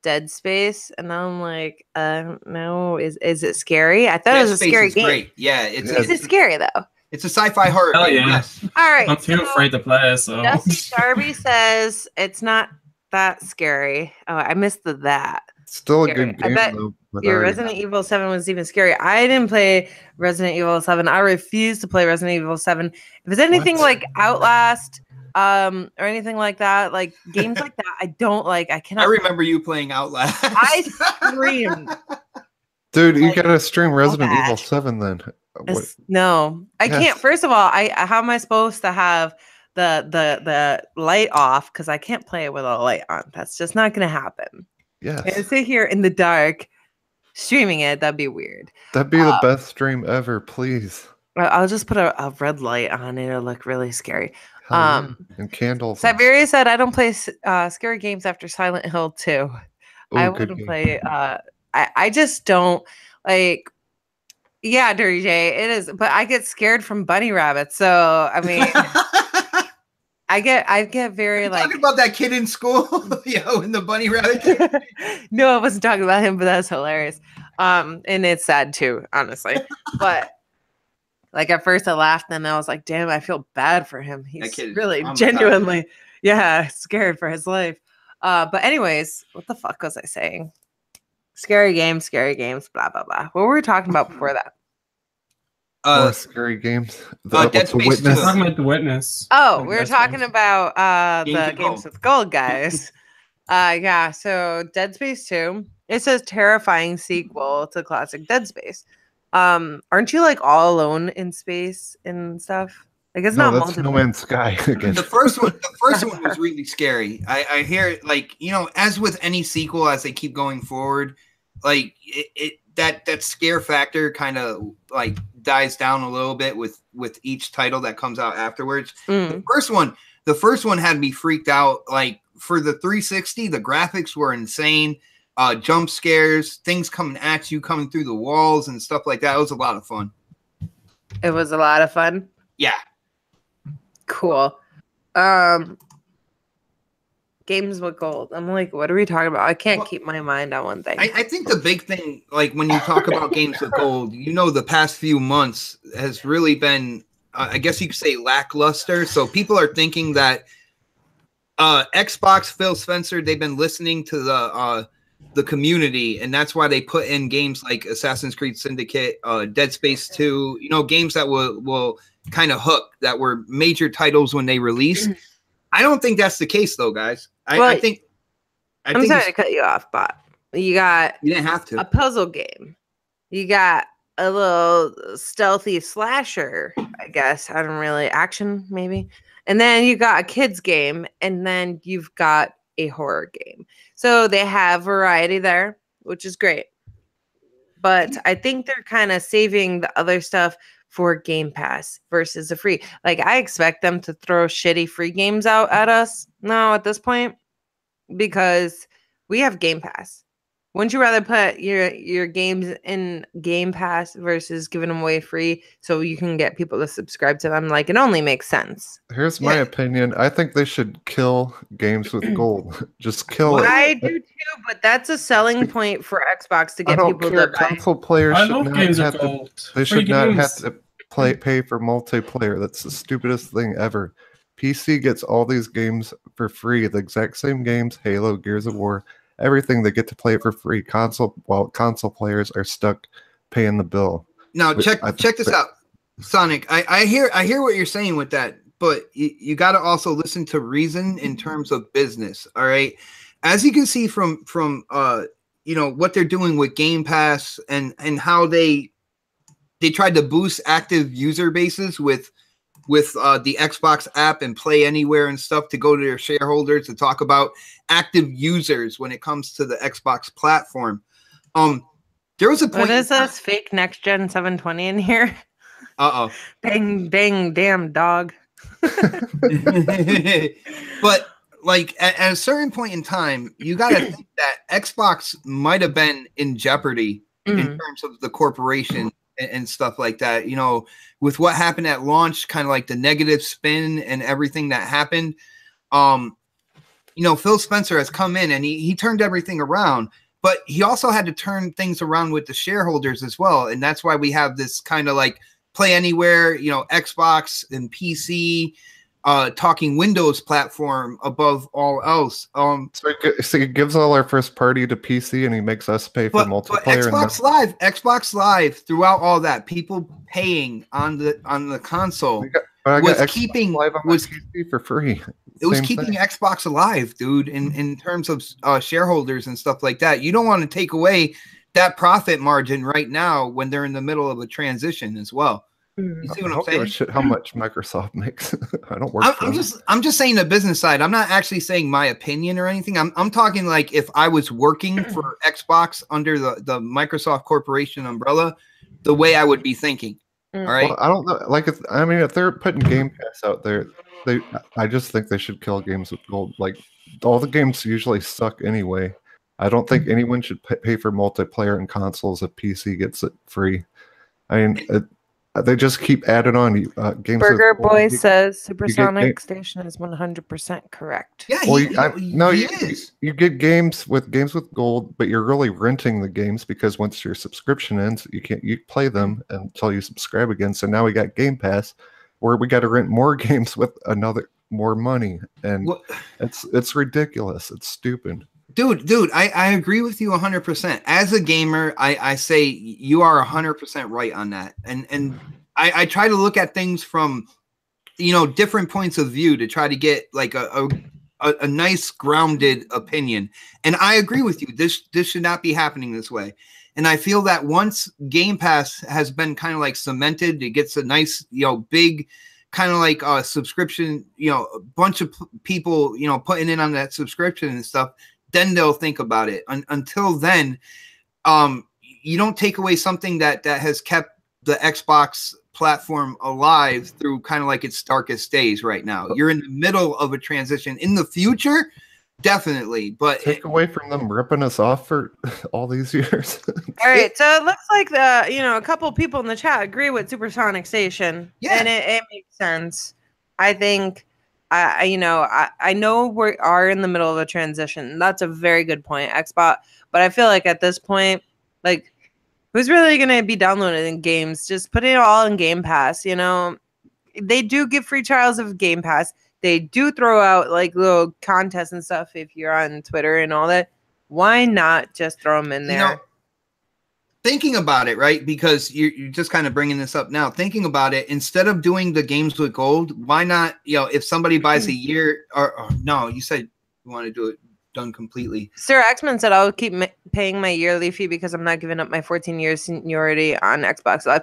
Dead Space, and I'm like, no, is it scary? I thought it was a scary game. Great. Yeah, is it scary though? It's a sci-fi horror. Hell yeah. Yes. All right. I'm too afraid to play, so. Dusty Darby says it's not that scary. Oh, I missed that. Still Scary. a good game, I bet though. your Resident Evil 7 was even scary. I didn't play Resident Evil 7. I refuse to play Resident Evil 7. If it's anything like Outlast, or anything like that, like games like that, I don't like. I cannot. I remember you playing Outlast. I screamed. Dude, you gotta stream Resident Evil 7 then. No, I can't. First of all, how am I supposed to have the light off? Because I can't play it with a light on. That's just not going to happen. Yes. And sit here in the dark streaming it. That'd be weird. That'd be the best stream ever, please. I'll just put a red light on. It'll look really scary. And candles. Siberia said, I don't play scary games after Silent Hill 2. Ooh, I wouldn't play. I just don't like. Yeah, Dirty J, it is, but I get scared from bunny rabbits. So I mean, I get very like talking about that kid in school, and the bunny rabbit kid. No, I wasn't talking about him, but that's hilarious. And it's sad too, honestly. But like at first I laughed, and I was like, damn, I feel bad for him. He's really genuinely, scared for his life. But anyways, what the fuck was I saying? Scary games, blah, blah, blah. What were we talking about before that? More scary games. Dead Space 2. Talking about The Witness. Oh, we were talking about the Games with Gold guys. Yeah, so Dead Space 2. It says terrifying sequel to classic Dead Space. Aren't you like all alone in space and stuff? Like it's not that's No Man's Sky again. The first one was really scary. I hear it, like, as with any sequel, as they keep going forward, like that scare factor kind of like dies down a little bit with each title that comes out afterwards. The first one had me freaked out. Like for the 360, the graphics were insane. Jump scares, things coming at you, coming through the walls and stuff like that. It was a lot of fun. It was a lot of fun. Yeah. Cool. Games with Gold. I'm like, what are we talking about? I can't keep my mind on one thing. I think the big thing, like when you talk about Games with Gold, the past few months has really been, I guess you could say, lackluster. So people are thinking that Xbox, Phil Spencer, they've been listening to the community, and that's why they put in games like Assassin's Creed Syndicate, Dead Space 2, games that will kind of hook, that were major titles when they released. I don't think that's the case though, guys. I think I'm sorry to cut you off, but you didn't have to. A puzzle game. You got a little stealthy slasher, I guess. I don't really action, maybe. And then you got a kids game, and then you've got a horror game. So they have variety there, which is great. But I think they're kind of saving the other stuff for Game Pass versus a free. Like, I expect them to throw shitty free games out at us now at this point, because we have Game Pass. Wouldn't you rather put your games in Game Pass versus giving them away free so you can get people to subscribe to them? Like, it only makes sense. Here's my opinion. I think they should kill games with gold. Just kill What? it. I do too, but that's a selling point for Xbox to I get don't people care. to buy. Console players I should love not games have with to. gold. They Free should not have games. to pay for multiplayer. That's the stupidest thing ever. PC gets all these games for free. The exact same games, Halo, Gears of War, everything. They get to play it for free. Console players are stuck paying the bill. Now check this out, Sonic. I hear what you're saying with that, but you got to also listen to reason in terms of business. All right, as you can see from what they're doing with Game Pass and how they tried to boost active user bases with the Xbox app and Play Anywhere and stuff to go to their shareholders to talk about active users when it comes to the Xbox platform. There was a point. What is this fake next gen 720 in here? Bang, bang, damn dog. But like at a certain point in time, you got to think that Xbox might have been in jeopardy in terms of the corporation and stuff like that. You know, with what happened at launch, kind of like the negative spin and everything that happened. Phil Spencer has come in and he turned everything around. But he also had to turn things around with the shareholders as well. And that's why we have this kind of like Play Anywhere, Xbox and PC, talking Windows platform above all else. So he gives all our first party to PC and he makes us pay for multiplayer. But Xbox Live, throughout all that, people paying on the console was keeping PC for free. It was keeping Xbox alive, dude, in terms of shareholders and stuff like that. You don't want to take away that profit margin right now when they're in the middle of a transition as well. You see what I'm saying? Shit, how much Microsoft makes? I don't work for them. I'm just saying the business side. I'm not actually saying my opinion or anything. I'm talking like if I was working for Xbox under the Microsoft Corporation umbrella, the way I would be thinking. All right. Well, I don't know. Like, if they're putting Game Pass out there, I just think they should kill games with gold. Like, all the games usually suck anyway. I don't think anyone should pay for multiplayer in consoles if PC gets it free. I mean, they just keep adding on games. Burger Boy says Supersonic Station is 100% correct. Yeah, you get games with gold, but you're really renting the games because once your subscription ends, you play them until you subscribe again. So now we got Game Pass, where we got to rent more games with more money, and it's ridiculous. It's stupid. Dude, I agree with you 100%. As a gamer, I say you are 100% right on that. And I try to look at things from, different points of view to try to get like a nice grounded opinion. And I agree with you. This should not be happening this way. And I feel that once Game Pass has been kind of like cemented, it gets a nice, big kind of like subscription, a bunch of people, putting in on that subscription and stuff. Then they'll think about it. Until then, you don't take away something that has kept the Xbox platform alive through kind of like its darkest days right now. You're in the middle of a transition. In the future, definitely. But take away from them ripping us off for all these years. All right, so it looks like a couple people in the chat agree with Supersonic Station. Yeah, and it makes sense. I think. I know we are in the middle of a transition. That's a very good point, Xbox. But I feel like at this point, like, who's really going to be downloading games? Just put it all in Game Pass. They do give free trials of Game Pass. They do throw out like little contests and stuff if you're on Twitter and all that. Why not just throw them in there? Thinking about it, right? Because you're just kind of bringing this up now. Thinking about it, instead of doing the games with gold, why not? If somebody buys a year, or no, you said you want to do it done completely. Sir Xman said I'll keep paying my yearly fee because I'm not giving up my 14 years seniority on Xbox Live.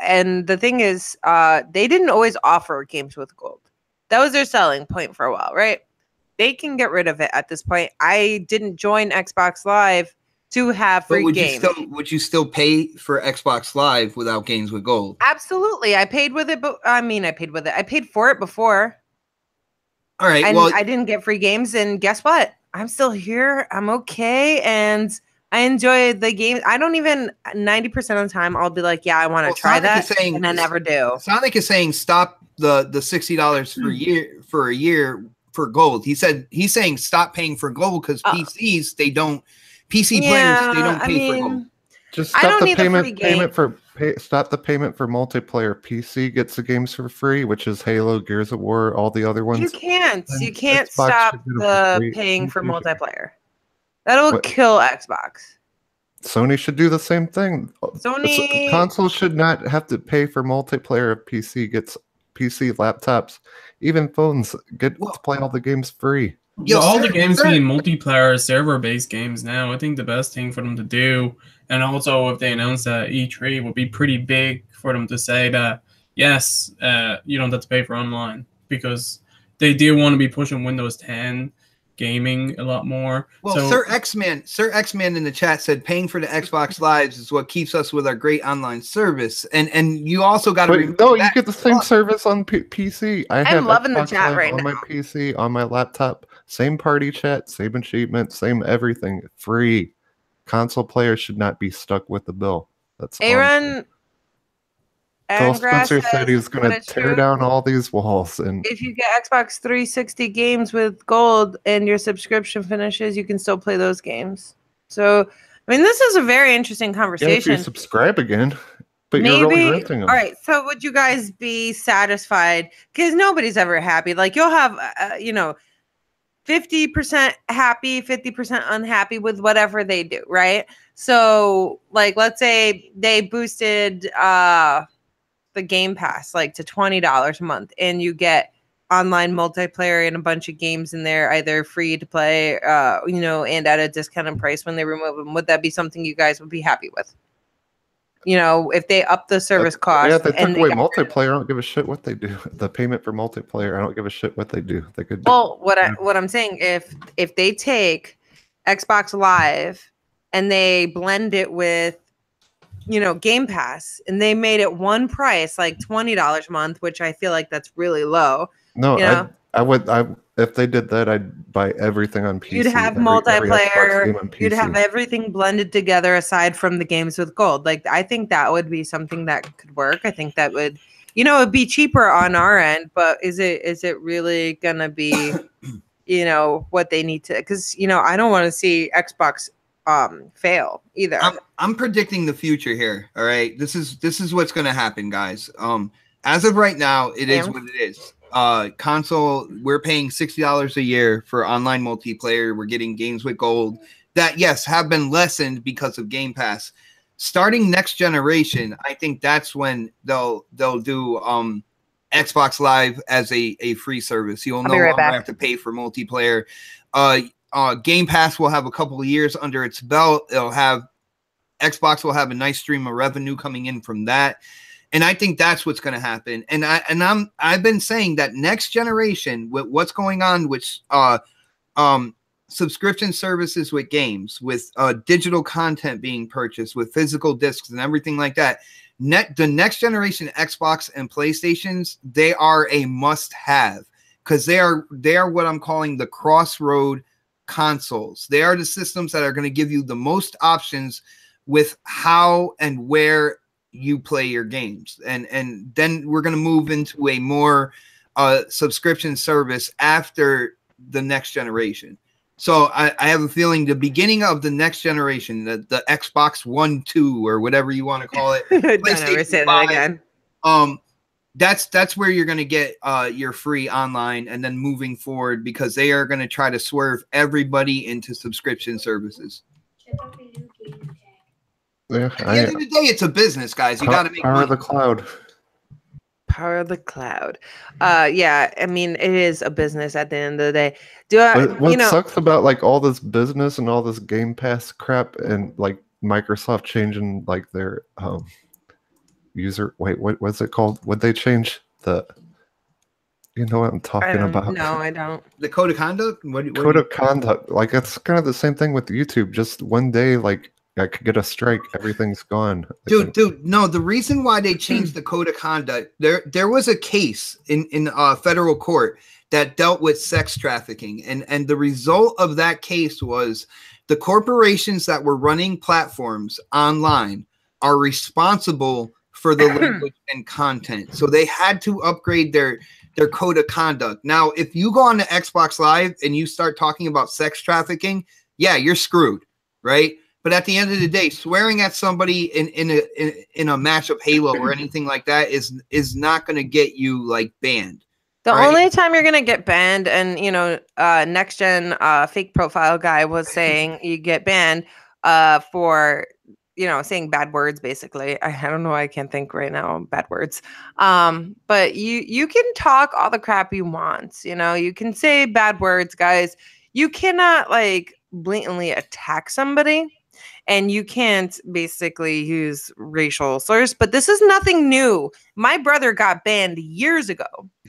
And the thing is, they didn't always offer games with gold. That was their selling point for a while, right? They can get rid of it at this point. I didn't join Xbox Live to have free games. Would you still pay for Xbox Live without games with gold? Absolutely. I paid with it, but I paid with it. I paid for it before. All right. And I didn't get free games. And guess what? I'm still here. I'm okay. And I enjoy the game. I don't even 90% of the time I'll be like, yeah, I want to try Sonic is that, saying- and I never do. Sonic is saying stop the $60 for a year for gold. He's saying stop paying for gold because PCs PC players they don't pay for gold. Just I stop don't the need a free game. stop the payment for multiplayer. PC gets the games for free, which is Halo, Gears of War, all the other ones. You can't And Xbox stop should get it for the free. paying for multiplayer. That'll kill Xbox. Sony should do the same thing. Sony Consoles should not have to pay for multiplayer if PC gets PC laptops, even phones get to play all the games free. All the games being multiplayer server-based games now. I think the best thing for them to do, and also if they announce that E3, would be pretty big for them to say that yes, you don't have to pay for online, because they do want to be pushing Windows 10 gaming a lot more. Well, Sir X-Man in the chat said paying for the Xbox Lives is what keeps us with our great online service. And you also got to no, you get the same service on PC. I'm loving Xbox the chat Live right on now. my PC, on my laptop, same party chat, same achievement, same everything, free. Console players should not be stuck with the bill. That's Aaron Phil Spencer said he's going to tear down all these walls. And if you get Xbox 360 games with gold and your subscription finishes, you can still play those games. So, I mean, this is a very interesting conversation. if you subscribe again, but maybe, you're really renting them. All right, so would you guys be satisfied? Because nobody's ever happy. Like, you'll have, 50% happy, 50% unhappy with whatever they do, right? So, like, let's say they boosted the Game Pass like to $20 a month, and you get online multiplayer and a bunch of games in there, either free to play, and at a discounted price when they remove them. Would that be something you guys would be happy with? If they up the service cost. Yeah, if they took away multiplayer, I don't give a shit what they do. The payment for multiplayer, I don't give a shit what they do. They could. Well, what I'm saying, if they take Xbox Live and they blend it with Game Pass, and they made it one price, like $20 a month, which I feel like that's really low. No, I would. If they did that, I'd buy everything on PC. You'd have multiplayer. You'd have everything blended together aside from the games with gold. Like, I think that would be something that could work. I think that would, it'd be cheaper on our end, but is it really gonna be, what they need to? Because I don't want to see Xbox fail either. I'm predicting the future here. All right, this is what's going to happen, guys. As of right now, it is what it is. Console, we're paying $60 a year for online multiplayer. We're getting games with gold that, yes, have been lessened because of Game Pass. Starting next generation, I think that's when they'll do Xbox Live as a free service. You'll no longer have to pay for multiplayer. Game Pass will have a couple of years under its belt. Xbox will have a nice stream of revenue coming in from that. And I think that's what's going to happen. And I've been saying that next generation, with what's going on with subscription services with games, with digital content being purchased, with physical discs and everything like that, the next generation Xbox and PlayStations, they are a must-have, because they are what I'm calling the crossroad consoles. They are the systems that are going to give you the most options with how and where you play your games, and then we're going to move into a more subscription service after the next generation. So I have a feeling the beginning of the next generation, the Xbox 1, 2, or whatever you want to call it, PlayStation 5, that's where you're going to get your free online, and then moving forward, because they are going to try to swerve everybody into subscription services. Yeah, at the end of the day, it's a business, guys. You got to make power money. of the cloud. Power of the cloud. Yeah, I mean, it is a business at the end of the day. What sucks about like all this business and all this Game Pass crap, and like Microsoft changing like their user, what's it called? Would they change the? You know what I'm talking about? No, I don't. The code of conduct. Code of conduct. Like, it's kind of the same thing with YouTube. Just one day, like, I could get a strike, everything's gone. Dude, no, the reason why they changed the code of conduct, there was a case in federal court that dealt with sex trafficking, and the result of that case was the corporations that were running platforms online are responsible for the language and content. So they had to upgrade their code of conduct. Now, if you go on to Xbox Live and you start talking about sex trafficking, yeah, you're screwed, right? But at the end of the day, swearing at somebody in a match of Halo or anything like that is not going to get you like banned. The right? only time you're gonna get banned, and next gen fake profile guy was saying you get banned for saying bad words. Basically, I don't know. I can't think right now. Bad words. But you can talk all the crap you want. You can say bad words, guys. You cannot like blatantly attack somebody. And you can't basically use racial slurs, but this is nothing new. My brother got banned years ago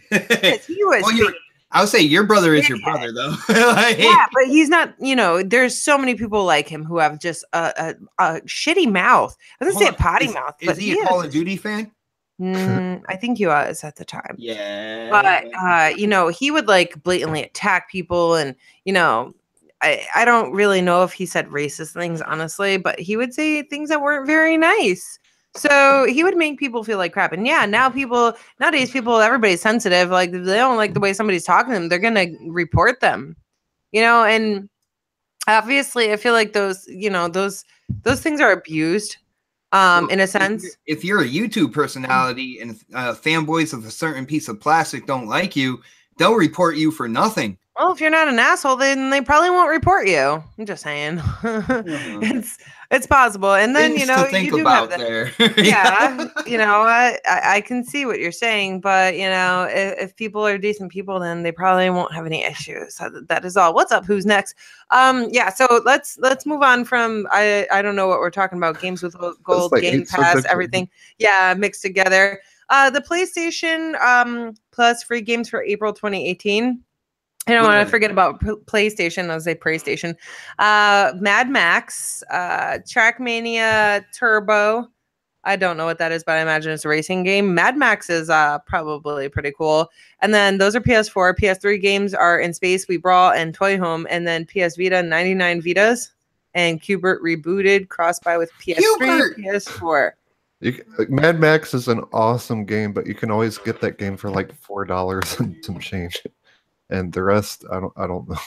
because he was. Well, I would say your brother is your brother, though. Yeah, but he's not. There's so many people like him who have just a shitty mouth. I was gonna say a potty mouth, but is he a Call of Duty fan? I think he was at the time. Yeah, but he would like blatantly attack people, and I don't really know if he said racist things, honestly, but he would say things that weren't very nice. So he would make people feel like crap. And yeah, nowadays everybody's sensitive. Like if they don't like the way somebody's talking to them, they're going to report them, and obviously I feel like those things are abused. In a sense, if you're a YouTube personality and fanboys of a certain piece of plastic don't like you, they'll report you for nothing. Well, if you're not an asshole, then they probably won't report you. I'm just saying. It's possible. And then, to think you do about have there. Yeah. I can see what you're saying, but if people are decent people, then they probably won't have any issues. That is all. What's up? Who's next? So let's move on from I don't know what we're talking about. Games with gold, like Game Pass, everything. Yeah, mixed together. The PlayStation Plus free games for April 2018. I don't want to forget about PlayStation. I was say PlayStation. Mad Max, Trackmania Turbo. I don't know what that is, but I imagine it's a racing game. Mad Max is probably pretty cool. And then those are PS4. PS3 games are In Space We Brawl and Toy Home. And then PS Vita, 99 Vitas. And Qbert Rebooted, cross-buy with PS3, PS4. Mad Max is an awesome game, but you can always get that game for like $4 and some change. And the rest, I don't know.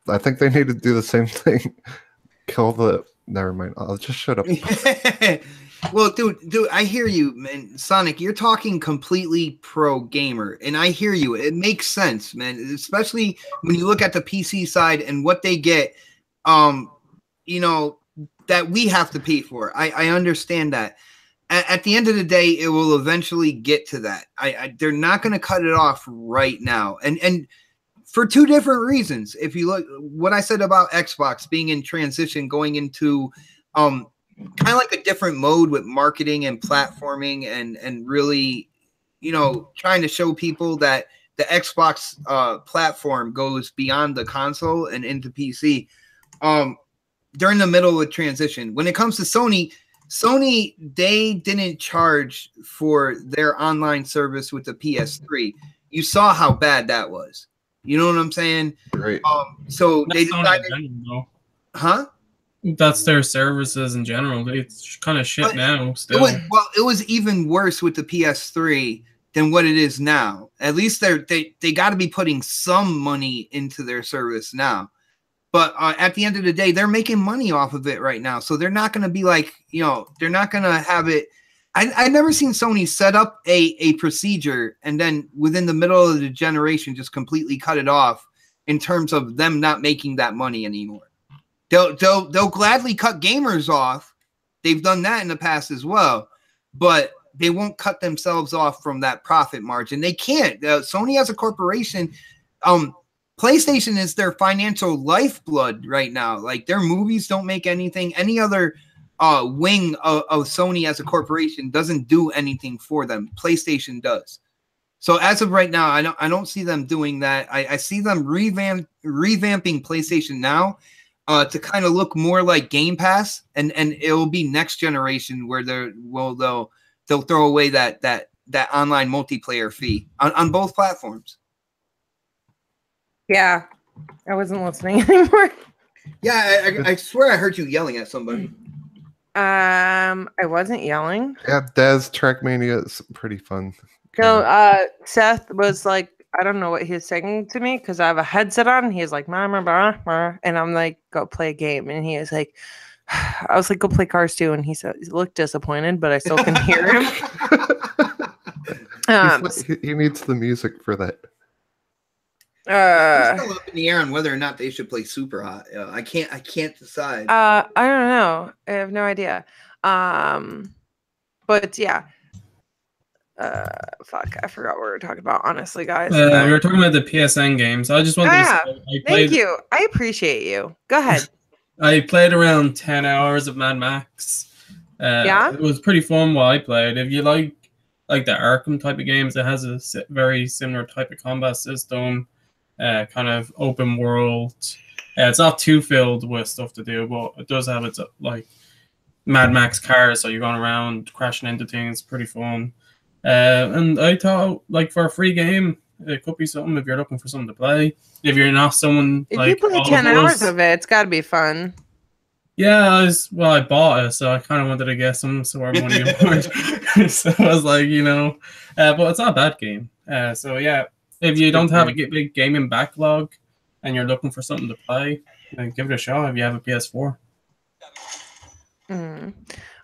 I think they need to do the same thing. Never mind. I'll just shut up. Well, dude, I hear you, man. Sonic, you're talking completely pro gamer, and I hear you. It makes sense, man. Especially when you look at the PC side and what they get, that we have to pay for. I understand that. At the end of the day, it will eventually get to that. They're not going to cut it off right now. And for two different reasons. If you look what I said about Xbox being in transition, going into kind of like a different mode with marketing and platforming and really, trying to show people that the Xbox platform goes beyond the console and into PC. During the middle of transition. When it comes to Sony, they didn't charge for their online service with the PS3. You saw how bad that was. You know what I'm saying? Right. So That's they decided, huh? That's their services in general. It's kind of shit now. Still, it was even worse with the PS3 than what it is now. At least they got to be putting some money into their service now. But at the end of the day, they're making money off of it right now. So they're not going to be like, they're not going to have it. I've never seen Sony set up a procedure and then within the middle of the generation just completely cut it off in terms of them not making that money anymore. They'll gladly cut gamers off. They've done that in the past as well. But they won't cut themselves off from that profit margin. They can't. Sony as a corporation, PlayStation is their financial lifeblood right now. Like their movies don't make anything. Any other wing of Sony as a corporation doesn't do anything for them. PlayStation does. So as of right now, I don't see them doing that. I see them revamping PlayStation Now to kind of look more like Game Pass, and it will be next generation where they'll throw away that online multiplayer fee on both platforms. Yeah, I wasn't listening anymore. Yeah, I swear I heard you yelling at somebody. I wasn't yelling. Yeah, Daz Trackmania is pretty fun. No, Seth was like, I don't know what he was saying to me because I have a headset on. And he was like, "Mama, and I'm like, go play a game. And he was like, I was like, go play Cars 2. And he looked disappointed, but I still can hear him. He needs the music for that. I'm still up in the air on whether or not they should play Super Hot. I can't decide. I don't know. I have no idea. But yeah. Fuck, I forgot what we were talking about, honestly, guys. We were talking about the PSN games. I just wanted to say, thank you. I appreciate you. Go ahead. I played around 10 hours of Mad Max. Yeah? It was pretty fun while I played. If you like the Arkham type of games, it has a very similar type of combat system, kind of open world. It's not too filled with stuff to do, but it does have its like Mad Max cars, so you're going around crashing into things. Pretty fun. And I thought, like, for a free game, it could be something if you're looking for something to play. If you're not someone if like you play 10 hours of it, it's got to be fun. Yeah, I bought it, so I kind of wanted to get some sort of money aboard. So I was like, but it's not a bad game. So yeah, if you don't have a big gaming backlog and you're looking for something to play, then give it a shot if you have a PS4.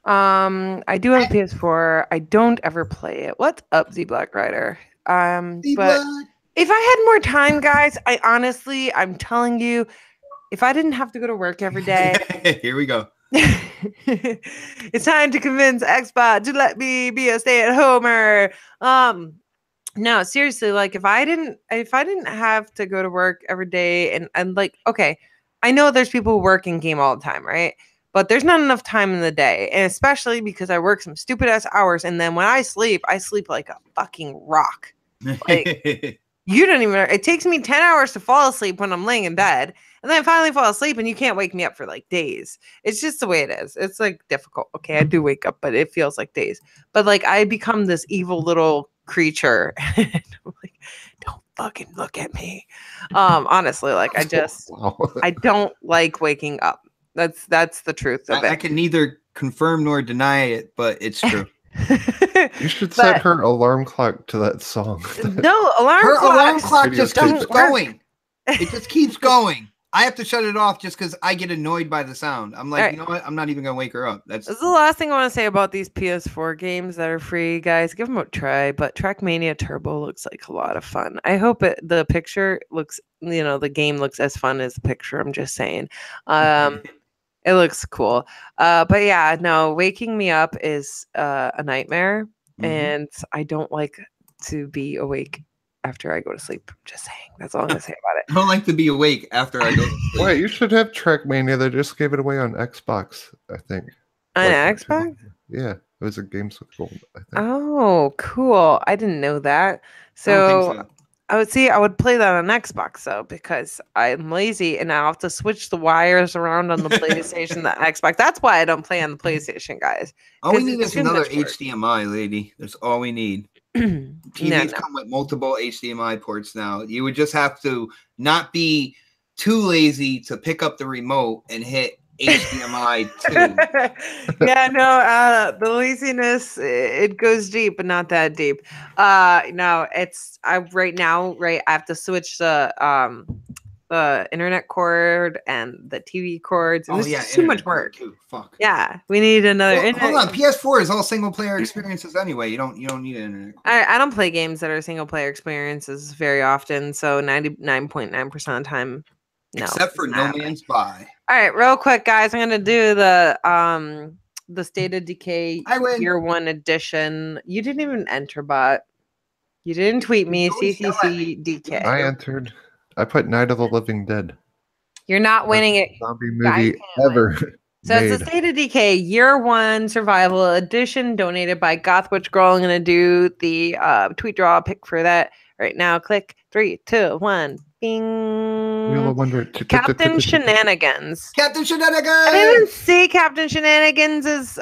I do have a PS4. I don't ever play it. What's up, Z Black Rider? But if I had more time, guys, I'm telling you, if I didn't have to go to work every day. Here we go. It's time to convince Xbox to let me be a stay-at-homer. No, seriously, like if I didn't have to go to work every day and like, okay, I know there's people who work in game all the time, right? But there's not enough time in the day, and especially because I work some stupid ass hours, and then when I sleep like a fucking rock. Like you don't even. It takes me 10 hours to fall asleep when I'm laying in bed, and then I finally fall asleep, and you can't wake me up for like days. It's just the way it is. It's like difficult. Okay, I do wake up, but it feels like days. But like I become this evil little creature. And I'm like, don't fucking look at me. Honestly, like I don't like waking up. That's the truth of it. I can neither confirm nor deny it, but it's true. You should set her alarm clock to that song. No, her alarm clock just keeps work. going. It just keeps going. I have to shut it off just because I get annoyed by the sound. I'm like, right. You know what? I'm not even gonna wake her up. This is the last thing I want to say about these PS4 games that are free, guys. Give them a try. But Trackmania Turbo looks like a lot of fun. I hope the picture looks, the game looks as fun as the picture. I'm just saying. It looks cool. But yeah, no, waking me up is a nightmare. Mm-hmm. And I don't like to be awake after I go to sleep. Just saying. That's all I'm going to say about it. I don't like to be awake after I go to sleep. Wait, you should have Trackmania. They just gave it away on Xbox, I think. On Xbox? Yeah. It was a Games with Gold, I think. Oh, cool. I didn't know that. So I would play that on Xbox though, because I'm lazy and I have to switch the wires around on the PlayStation, the Xbox. That's why I don't play on the PlayStation, guys. All we need is another HDMI, lady. That's all we need. TVs come with multiple HDMI ports now. You would just have to not be too lazy to pick up the remote and hit HDMI 2. Yeah, no, the laziness, it goes deep, but not that deep. No, I have to switch the internet cord and the TV cords. And this is too much work. Too. Fuck. Yeah, we need another. Hold on, PS4 is all single player experiences anyway. You don't need an internet cord. I don't play games that are single player experiences very often. So 99.9% of the time. No, except for No Man's Sky. All right, real quick, guys. I'm gonna do the State of Decay Year 1 edition. You didn't even enter, bot. You didn't tweet me. CCC DK. I entered. I put Night of the Living Dead. You're not winning it. Zombie movie ever. So it's the State of Decay Year 1 Survival Edition, donated by Gothwitch Girl. I'm gonna do the tweet draw pick for that right now. Click 3, 2, 1. Bing. Captain Shenanigans. Captain Shenanigans. I didn't see Captain Shenanigans'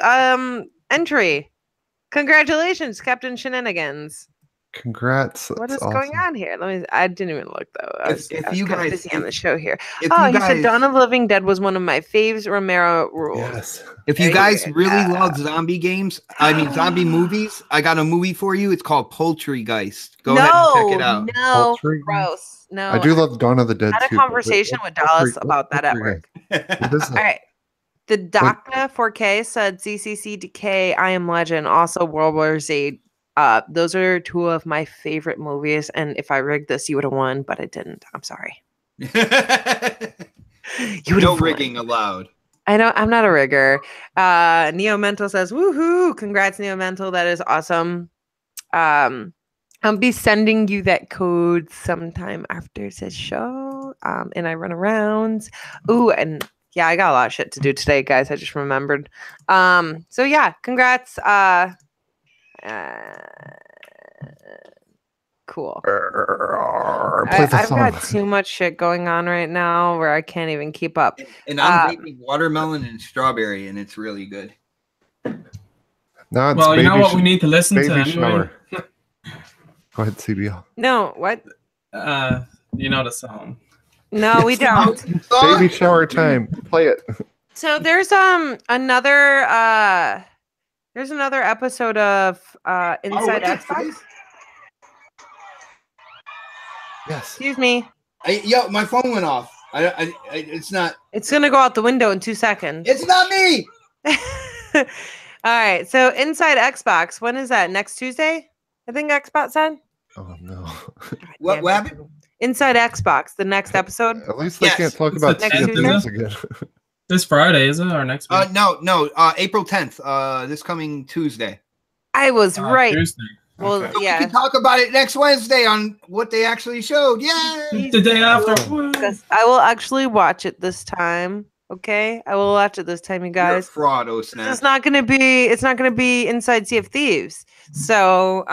entry. Congratulations, Captain Shenanigans. Congrats. What That's is going on here? I didn't even look though. I was you kinda guys busy on the show here. if Oh, you he said guys Dawn of the Living Dead was one of my faves Romero rules. Yes. if you Very guys good. really love zombie games, I mean zombie movies, I got a movie for you. It's called Poultrygeist. Go ahead and check it out. No, Poultry? gross. No, I do love Dawn of the Dead had a too. conversation with Dallas about that at work. What is All it? right. The Doctor 4K said CCC Decay, I Am Legend, also World War Z. Those are two of my favorite movies. And if I rigged this, you would have won, but I didn't. I'm sorry. You would No have rigging won. allowed. I know I'm not a rigger. Neo Mental says, woohoo! Congrats, Neo Mental. That is awesome. I'll be sending you that code sometime after this show. And I run around. Ooh, and yeah, I got a lot of shit to do today, guys. I just remembered. So yeah, congrats. Cool. I've got too much shit going on right now where I can't even keep up. And I'm vaping watermelon and strawberry, and it's really good. No, it's Well, you know baby what we need to listen to baby anyway? shower. Go ahead, CBL. No, what? You know the song. No, we don't. Baby shower time. Play it. So there's another episode of Inside Xbox. Yes. Excuse me. Yo, my phone went off. It's not. It's gonna go out the window in 2 seconds. It's not me. All right. So Inside Xbox. When is that? Next Tuesday? I think Xbox said. Oh no. What happened? Inside Xbox. The next episode. At least they can't talk It's about the next things again. This Friday, is it? Or next week? No. April 10th. This coming Tuesday. I was right. Tuesday. Well, Okay. We yeah. can talk about it next Wednesday on what they actually showed. Yay! The day after. I will actually watch it this time. Okay, I will watch it this time, you You're a guys. fraud, OhSnap. It's not gonna be. It's not gonna be Inside Sea of Thieves. So,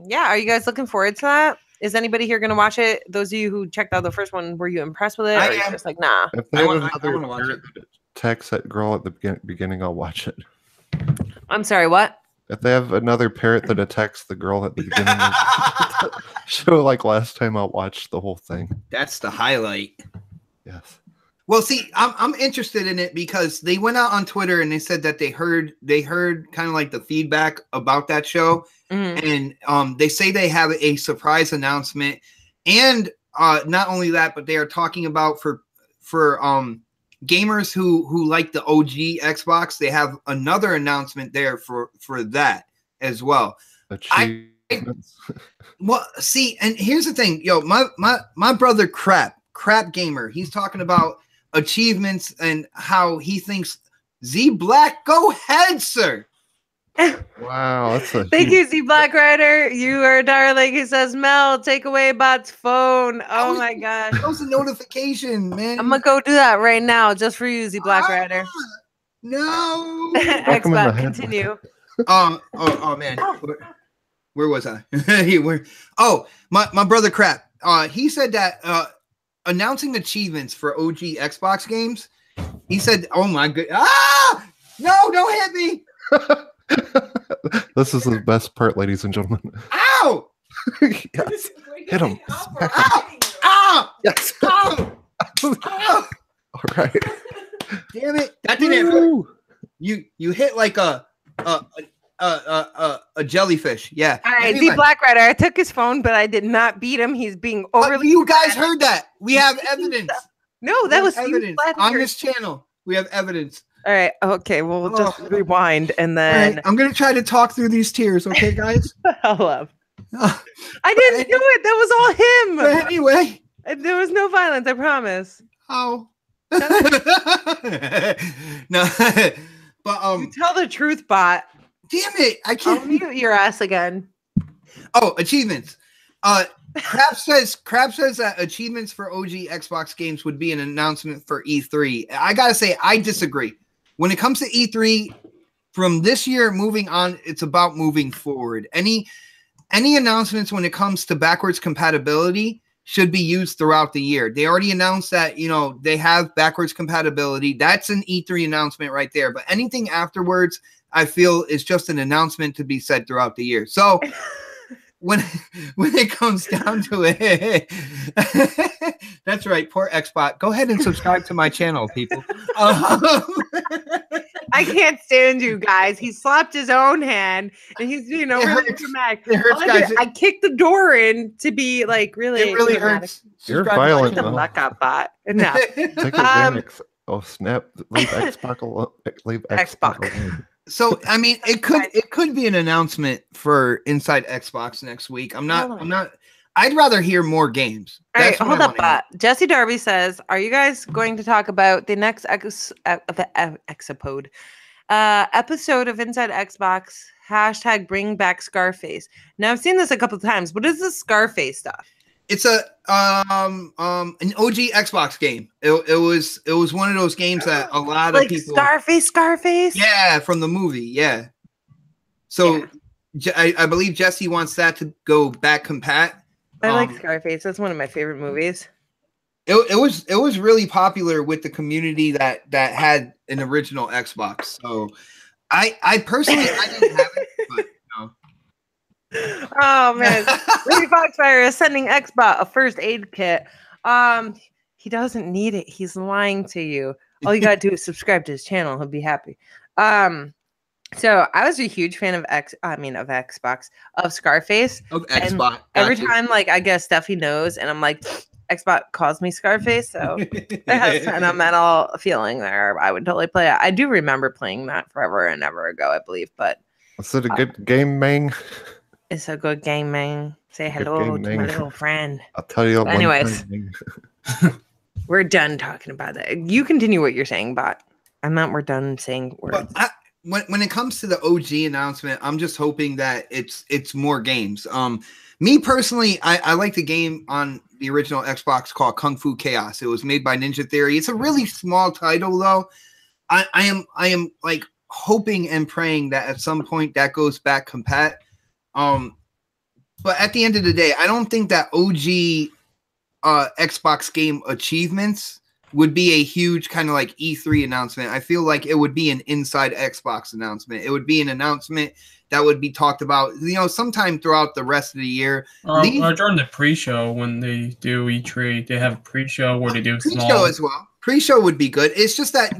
yeah. Are you guys looking forward to that? Is anybody here gonna watch it? Those of you who checked out the first one, were you impressed with it? I Or are you am. just like, nah. If they I have wanna another watch it. text that girl at the beginning, I'll watch it. I'm sorry. What? If they have another parrot that attacks the girl at the beginning of the show, like last time, I'll watch the whole thing. That's the highlight. Yes. Well, see, I'm interested in it because they went out on Twitter and they said that they heard kind of like the feedback about that show, and they say they have a surprise announcement, and not only that, but they are talking about for gamers who like the OG Xbox, they have another announcement there for that as well. Achievements. Well, see, and here's the thing, yo, my brother Crap Gamer, he's talking about achievements and how he thinks Z Black, go ahead, sir. Wow, that's a Thank you, Z Black Rider. You are darling. He says, Mel, take away Bot's phone. Oh my gosh. That was a notification, man. I'm gonna go do that right now just for you, Z Black Rider. No. Xbox, continue. Oh man. Where was I? My brother Crap. He said that announcing achievements for OG Xbox games. He said, "Oh my god! No, don't hit me!" This is the best part, ladies and gentlemen. Ow! Yes. Hit him. Smack him. Ow! Yes. Ow! Ow! All right. Damn it! That didn't hurt. You hit like a jellyfish. Yeah. All right, Anyway. Z Black Rider. I took his phone, but I did not beat him. He's being overly. You guys heard that? We have evidence. No, that was evidence you. on this channel. We have evidence. All right. Okay. Well, we'll just rewind and then. Right, I'm gonna try to talk through these tears. Okay, guys. Hell up. I didn't do it. That was all him. But anyway, There was no violence. I promise. oh. No, but You tell the truth, Bot. damn it, I I'll can't. mute your ass again. Oh, achievements. Crap says that achievements for OG Xbox games would be an announcement for E3. I gotta say, I disagree. When it comes to E3, from this year moving on, it's about moving forward. Any announcements when it comes to backwards compatibility should be used throughout the year. They already announced that, they have backwards compatibility. That's an E3 announcement right there. But anything afterwards, I feel is just an announcement to be said throughout the year. So when it comes down to it, that's right. Poor Xbox. Go ahead and subscribe to my channel, people. I can't stand you guys. He slapped his own hand and he's being overly dramatic. It hurts, guys. I kicked the door in to be like really. It really dramatic. hurts. You're Subscribe to my violent, channel. though. Luck up, bot. No. Take Xanax. Oh snap! Leave Xbox alone. Leave Xbox Xbox. alone. So I mean, it could be an announcement for Inside Xbox next week. I'm not. I'd rather hear more games. All right, That's what hold I up, wanna hear. bot. Jesse Darby says, "Are you guys going to talk about the next episode of Inside Xbox? Hashtag bring back Scarface." Now I've seen this a couple of times. What is this Scarface stuff? It's a an OG Xbox game. It was one of those games that a lot of Like people. Scarface. Yeah, from the movie. Yeah. So I believe Jesse wants that to go back compat. I like Scarface. That's one of my favorite movies. It was really popular with the community that had an original Xbox. So I personally I didn't have it, but no. Oh man, Ruby Foxfire is sending Xbot a first aid kit. He doesn't need it. He's lying to you. All you gotta do is subscribe to his channel. He'll be happy. So I was a huge fan of Scarface. Of And Xbox. every time, like, I guess Steffi knows, and I'm like, Xbox calls me Scarface, so it has sentimental feeling there. I would totally play it. I do remember playing that forever and ever ago, I believe, but Is it a good game, Mang? it's a good game, man. Say Good hello game, to my man. little friend. I'll tell you. Anyways. One time, We're done talking about that. You continue what you're saying, bot. I meant we're done saying words. But when it comes to the OG announcement, I'm just hoping that it's more games. Me personally, I like the game on the original Xbox called Kung Fu Chaos. It was made by Ninja Theory. It's a really small title though. I am like hoping and praying that at some point that goes back compat. But at the end of the day, I don't think that OG Xbox game achievements would be a huge kind of like E3 announcement. I feel like it would be an Inside Xbox announcement. It would be an announcement that would be talked about, sometime throughout the rest of the year. Or during the pre-show when they do E3, they have a pre-show where they do pre-show small. as well. Pre-show would be good. It's just that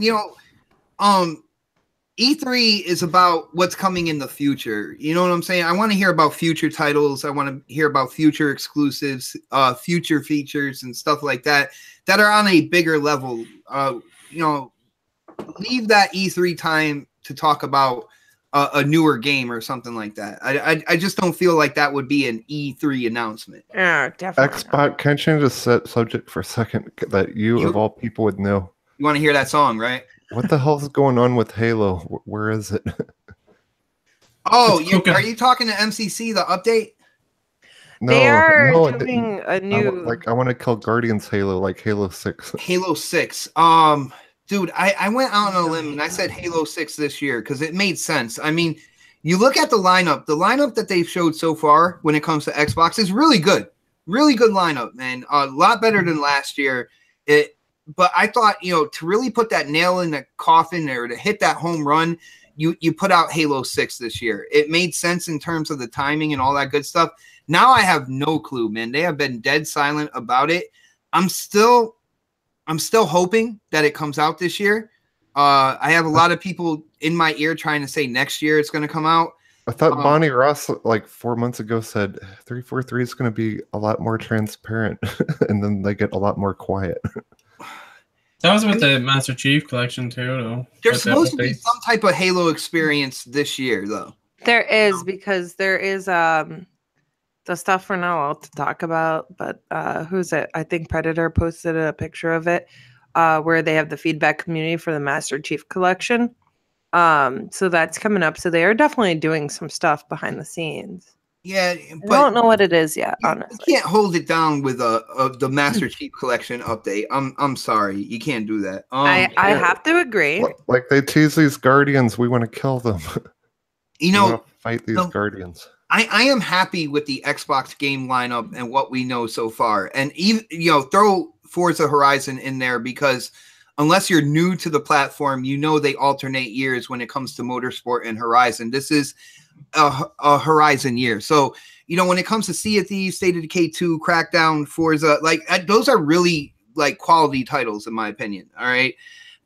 E3 is about what's coming in the future. You know what I'm saying? I want to hear about future titles. I want to hear about future exclusives, future features and stuff like that are on a bigger level. Leave that E3 time to talk about a newer game or something like that. I just don't feel like that would be an E3 announcement. Yeah, definitely. Xbox, can I change the subject for a second that you of all people would know? You want to hear that song, right? What the hell's going on with Halo? Where is it? Oh, are you talking to MCC, the update? No, They are no, doing a new. I want to kill Guardians Halo, like Halo 6. Halo 6. Dude, I went out on a limb and I said Halo 6 this year because it made sense. I mean, you look at the lineup that they've showed so far when it comes to Xbox is really good. Really good lineup, man. A lot better than last year. But I thought, to really put that nail in the coffin or to hit that home run, you put out Halo 6 this year. It made sense in terms of the timing and all that good stuff. Now I have no clue, man. They have been dead silent about it. I'm still hoping that it comes out this year. I have a lot of people in my ear trying to say next year it's going to come out. I thought Bonnie Ross, like 4 months ago, said 343 is going to be a lot more transparent, and then they get a lot more quiet. That was with the Master Chief Collection too, though. There's supposed to be some type of Halo experience this year, though. There is, because there is the stuff we're not allowed to talk about, but who's it? I think Predator posted a picture of it where they have the feedback community for the Master Chief Collection. So that's coming up. So they are definitely doing some stuff behind the scenes. Yeah, but I don't know what it is yet, honestly. You can't hold it down with the Master Chief Collection update. I'm sorry, you can't do that. I have to agree. Like they tease these Guardians, we want to kill them. We want to fight these Guardians. I am happy with the Xbox game lineup and what we know so far, and even throw Forza Horizon in there because unless you're new to the platform, they alternate years when it comes to motorsport and Horizon. This is a Horizon year, so you know, when it comes to Sea of Thieves, State of Decay 2, Crackdown, Forza, like those are really like quality titles in my opinion. All right.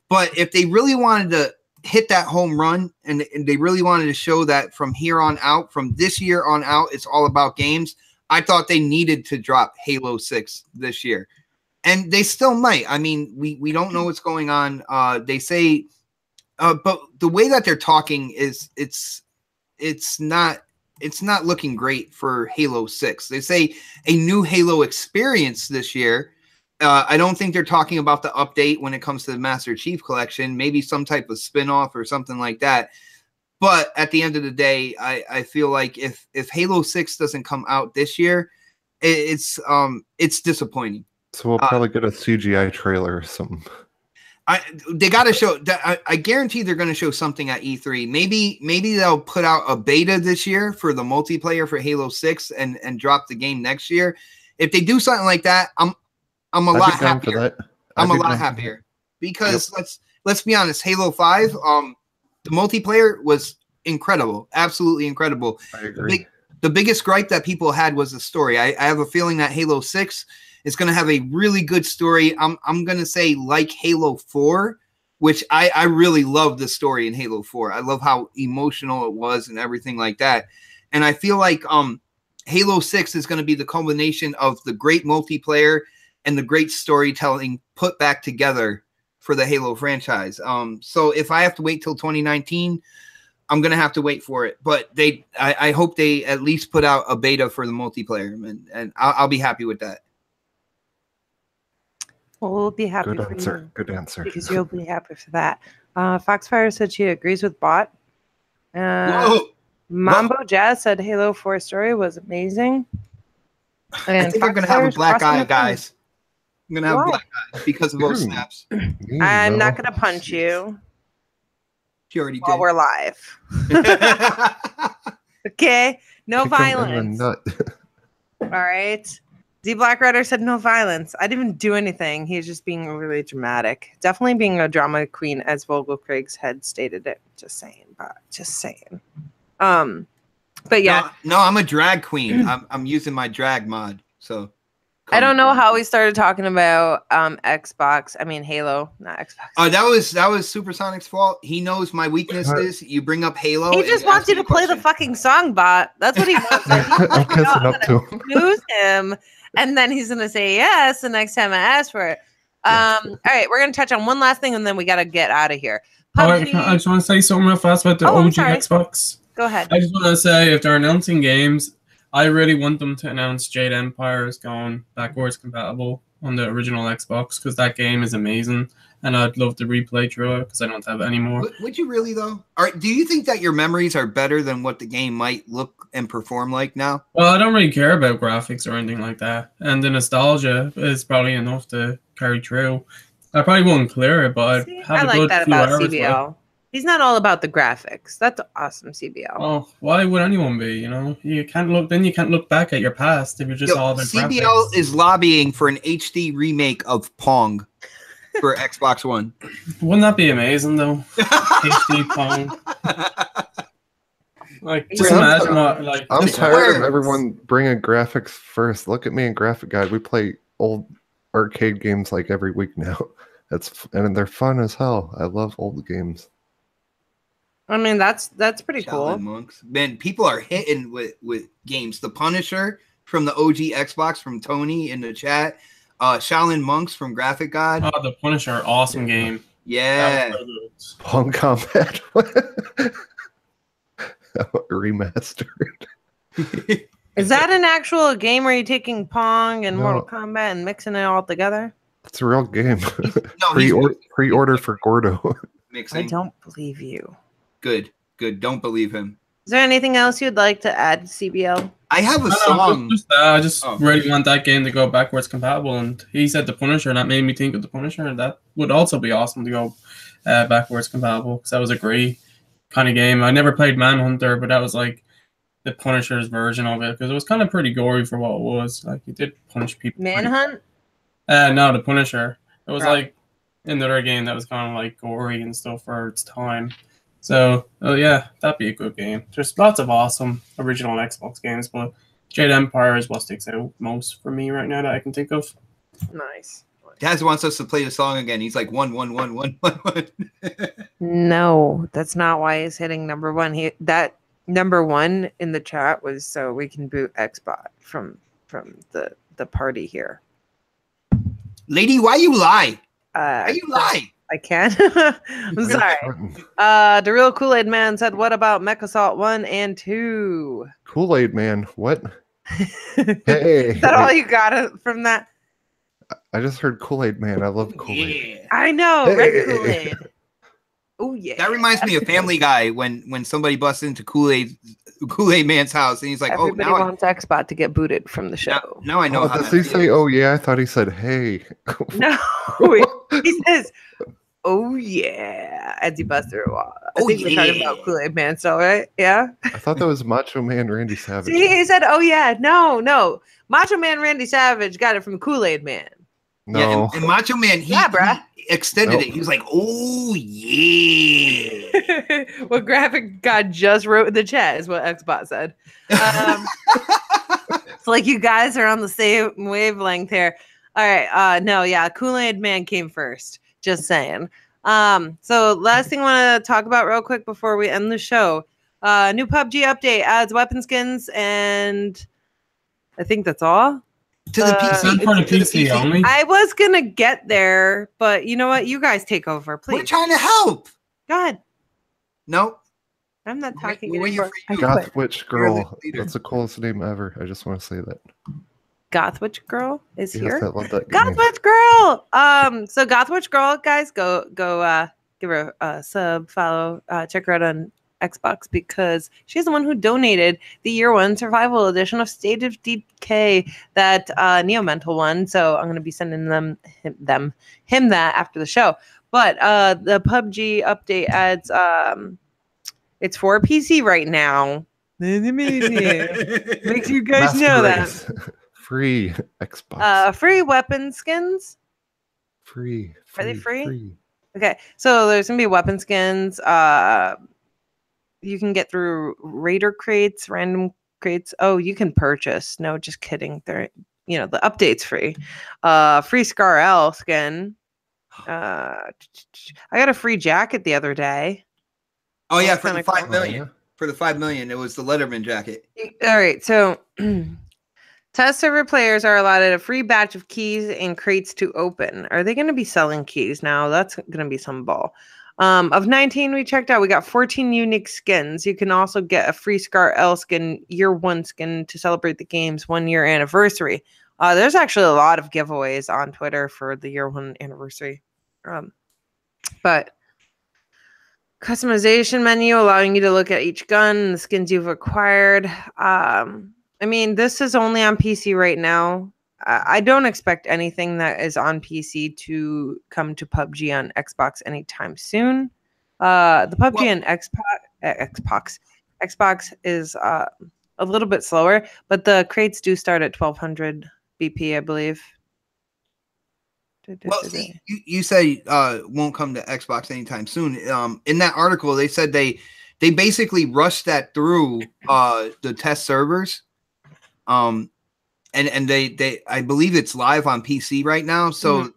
But if they really wanted to hit that home run and they really wanted to show that from here on out, from this year on out, it's all about games, I thought they needed to drop Halo 6 this year. And they still might. I mean, we don't know what's going on. They say, but the way that they're talking is it's not looking great for Halo 6. They say a new Halo experience this year. I don't think they're talking about the update when it comes to the Master Chief Collection, maybe some type of spinoff or something like that. But at the end of the day, I feel like if Halo 6 doesn't come out this year, it's disappointing. So we'll probably get a CGI trailer or something. They got to show that. I guarantee they're going to show something at E3. Maybe they'll put out a beta this year for the multiplayer for Halo 6 and drop the game next year. If they do something like that, I'm a lot happier. I'm a lot happier because let's be honest. Halo 5, the multiplayer was incredible, absolutely incredible. I agree. The biggest gripe that people had was the story. I have a feeling that Halo 6 is going to have a really good story. I'm going to say like Halo 4, which I really love the story in Halo 4. I love how emotional it was and everything like that. And I feel like Halo 6 is going to be the culmination of the great multiplayer and the great storytelling put back together for the Halo franchise. So if I have to wait till 2019, I'm going to have to wait for it. But I hope they at least put out a beta for the multiplayer, and I'll be happy with that. Well, we'll be happy Good for answer. you. Good answer. Because you'll be happy for that. Foxfire said she agrees with Bot. Mambo Jazz said Halo 4 story was amazing. And I think I'm going to have a black eye, guys. I'm going to have a black eye because of OhSnaps. I'm not going to punch you. She already while did. we're live. Okay? No violence. All right? Z Black Rider said no violence. I didn't even do anything. He's just being really dramatic. Definitely being a drama queen, as Vogel Craig's had stated it. Just saying, but just saying. But yeah. No, I'm a drag queen. I'm using my drag mod. So I don't know how we started talking about Xbox. I mean Halo, not Xbox. That was Supersonic's fault. He knows my weakness is you bring up Halo. He just wants you to play the fucking song, Bot. That's what he wants. I'm catching up to him. Lose him, and then he's gonna say yes the next time I ask for it. All right, we're gonna touch on one last thing, and then we gotta get out of here. I just want to say something real fast about the OG Xbox. Go ahead. I just want to say, if they're announcing games, I really want them to announce Jade Empire is going backwards compatible on the original Xbox, because that game is amazing, and I'd love to replay through it because I don't have it anymore. Would you really, though? Do you think that your memories are better than what the game might look and perform like now? Well, I don't really care about graphics or anything like that, and the nostalgia is probably enough to carry through. I probably won't clear it, but I'd have a good few hours CBL. He's not all about the graphics. That's awesome, CBL. Oh, why would anyone be? You know, you can't look back at your past if you're just all the CBL graphics. Is lobbying for an HD remake of Pong for Xbox One. Wouldn't that be amazing, though? HD Pong. Like, just imagine what, like. I'm tired of everyone bringing graphics first. Look at me in Graphic Guide. We play old arcade games like every week now. And they're fun as hell. I love old games. I mean, that's pretty cool. Monks. Man, people are hitting with games. The Punisher from the OG Xbox from Tony in the chat. Shaolin Monks from Graphic God. Oh, the Punisher, awesome game. Yeah. Pong Combat. Remastered. Is that an actual game where you're taking Pong and Mortal Kombat and mixing it all together? It's a real game. No, pre-order for Gordo. Mixing. I don't believe you. Good. Don't believe him. Is there anything else you'd like to add, CBL? I have a song. I just really want that game to go backwards compatible, and he said the Punisher, and that made me think of the Punisher, and that would also be awesome to go backwards compatible, because that was a great kind of game. I never played Manhunter, but that was like the Punisher's version of it, because it was kind of pretty gory for what it was. Like, you did punch people. Manhunt? No, the Punisher. It was like another game that was kind of like gory and stuff for its time. So, yeah, that'd be a good game. There's lots of awesome original Xbox games, but Jade Empire is what sticks out most for me right now that I can think of. Nice. Daz wants us to play the song again. He's like 1-1-1-1-1-1. No, that's not why he's hitting number one. That number one in the chat was so we can boot Xbot from the party here. Lady, why you lie? Why you lie? I can. I'm sorry. The real Kool-Aid Man said, "What about Mech Assault 1 and 2?" Kool-Aid Man, what? Hey. Hey. Is that all you got from that? I just heard Kool-Aid Man. I love Kool-Aid. Yeah. I know, Hey. red Kool-Aid. Oh yeah. That reminds me of Family Guy when somebody busts into Kool-Aid Man's house and he's like, Everybody "Oh, now wants Xbot to get booted from the show. now I know Oh, how." does that he say, feels. "Oh yeah"? I thought he said, "Hey." No, he says, "Oh yeah," as he busts through a wall. I Oh, think we're talking about yeah. Kool-Aid Man still, right? Yeah. I thought that was Macho Man Randy Savage. See, he said, "Oh yeah." No. Macho Man Randy Savage got it from Kool-Aid Man. No. Yeah, and Macho Man, he bruh. extended Nope. it. He was like, "Oh yeah." What Graphic God just wrote in the chat is what Xbot said. It's like you guys are on the same wavelength here. All right. No, yeah, Kool-Aid Man came first. Just saying. So last thing I want to talk about real quick before we end the show. New PUBG update adds weapon skins, and I think that's all. To the Is that PC. for the To the PC only? I was gonna get there, but you know what? You guys take over, please. We're trying to help. Go ahead. No. I'm not We're talking waiting anymore. for I you. quit. Goth Witch You're a Girl. leader. That's the coolest name ever. I just want to say that. Goth Witch Girl is Yes, here. I love that Goth game. Witch Girl. So Goth Witch Girl, guys, go give her a sub, follow, check her out on Xbox because she's the one who donated the Year One Survival Edition of State of Decay, that Neo Mental one. So I'm gonna be sending him that after the show. But the PUBG update adds it's for PC right now. Makes you guys Master know that. Race. Free Xbox. Free weapon skins. Free. Are they free? Okay, so there's gonna be weapon skins. You can get through raider crates, random crates. Oh, you can purchase. No, just kidding. They're the update's free. Free Scar L skin. I got a free jacket the other day. Oh yeah, That's for the kinda 5 cool. million. For the 5 million, it was the Letterman jacket. All right, so test server players are allotted a free batch of keys and crates to open. Are they going to be selling keys now? That's going to be some ball. Of 19 we checked out, we got 14 unique skins. You can also get a free Scar L skin, Year One skin to celebrate the game's 1 year anniversary. There's actually a lot of giveaways on Twitter for the Year One anniversary. But customization menu allowing you to look at each gun and the skins you've acquired. I mean, this is only on PC right now. I don't expect anything that is on PC to come to PUBG on Xbox anytime soon. The PUBG and Xbox is a little bit slower, but the crates do start at 1200 BP, I believe. Well, see, you say won't come to Xbox anytime soon. In that article, they said they basically rushed that through the test servers. And they I believe it's live on PC right now. So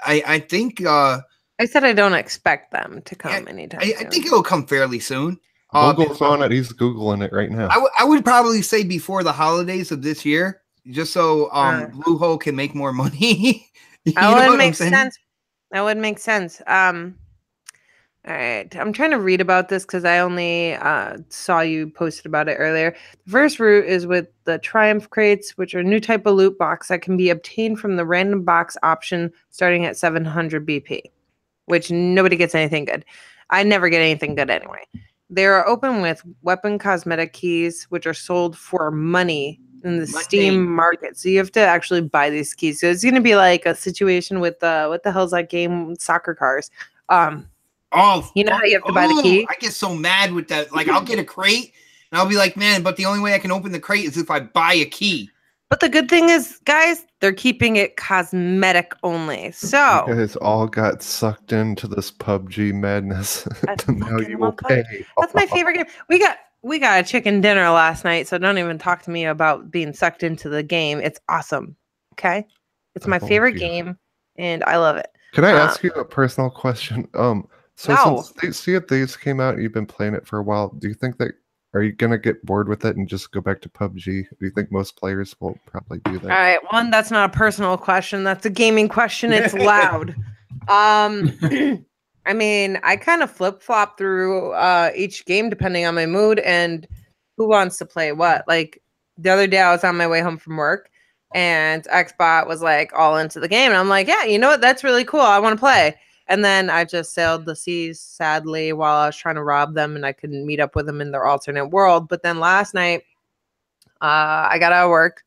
I think I said I don't expect them to come anytime soon. I think it'll come fairly soon. Google's on it. He's Googling it right now. I would probably say before the holidays of this year, just so Bluehole can make more money. That would make sense. That would make sense. All right. I'm trying to read about this because I only saw you posted about it earlier. The first route is with the Triumph crates, which are a new type of loot box that can be obtained from the random box option starting at 700 BP, which nobody gets anything good. I never get anything good anyway. They are open with weapon cosmetic keys, which are sold for money in the Steam market. So you have to actually buy these keys. So it's going to be like a situation with what the hell's that game? Soccer cars. You know how you have to buy the key? I get so mad with that. Like, I'll get a crate and I'll be like, man, but the only way I can open the crate is if I buy a key. But the good thing is, guys, they're keeping it cosmetic only. So you guys all got sucked into this PUBG madness. Now you will pay. That's my favorite game. We got we got a chicken dinner last night, so don't even talk to me about being sucked into the game. It's awesome. Okay? It's my favorite game, and I love it. Can I ask you a personal question? So No. since Sea of Thieves came out, you've been playing it for a while. Do you think that are you gonna get bored with it and just go back to PUBG? Do you think most players will probably do that? All right, one, that's not a personal question. That's a gaming question. It's loud. I mean, I kind of flip-flop through each game depending on my mood and who wants to play what. Like the other day I was on my way home from work and Xbot was like all into the game. And I'm like, yeah, you know what? That's really cool. I want to play. And then I just sailed the seas, sadly, while I was trying to rob them and I couldn't meet up with them in their alternate world. But then last night, I got out of work,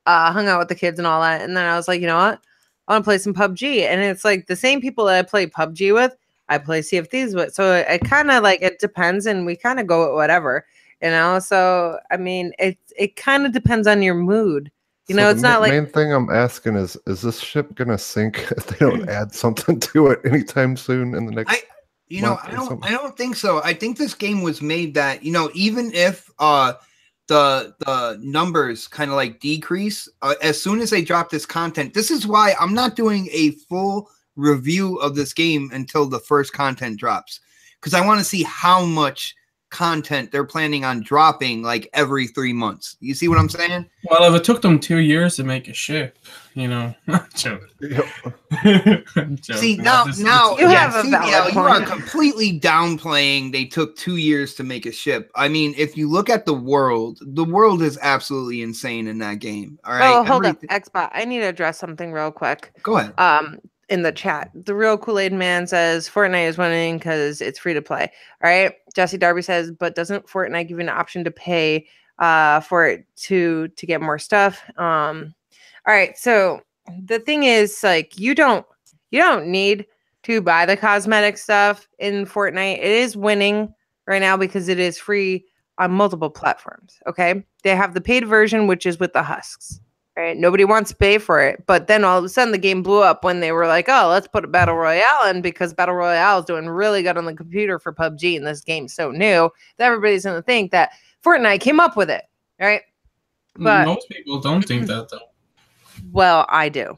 hung out with the kids and all that. And then I was like, you know what? I want to play some PUBG. And it's like the same people that I play PUBG with, I play Sea of Thieves with. So it kind of like, it depends and we kind of go with whatever, you know? So, I mean, it kind of depends on your mood. You know, it's not like... The main thing I'm asking is this ship going to sink if they don't add something to it anytime soon in the next... I don't think so. I think this game was made that, you know, even if the numbers kind of like decrease, as soon as they drop this content, this is why I'm not doing a full review of this game until the first content drops, because I want to see how much content they're planning on dropping like every 3 months. You see what I'm saying? Well, if it took them 2 years to make a ship, you know. Joking. See, now you have a valid you are completely downplaying they took 2 years to make a ship. I mean, if you look at the world is absolutely insane in that game. All right. Oh, hold up, Xbot. I need to address something real quick. Go ahead. In the chat, the real Kool-Aid man says Fortnite is winning because it's free to play. All right. Jesse Darby says, but doesn't Fortnite give you an option to pay for it to get more stuff? All right. So the thing is, like, you don't need to buy the cosmetic stuff in Fortnite. It is winning right now because it is free on multiple platforms. Okay. They have the paid version, which is with the husks. Right? Nobody wants to pay for it. But then all of a sudden the game blew up when they were like, oh, let's put a Battle Royale in because Battle Royale is doing really good on the computer for PUBG. And this game's so new that everybody's going to think that Fortnite came up with it. Right? But most people don't think that, though. Well, I do.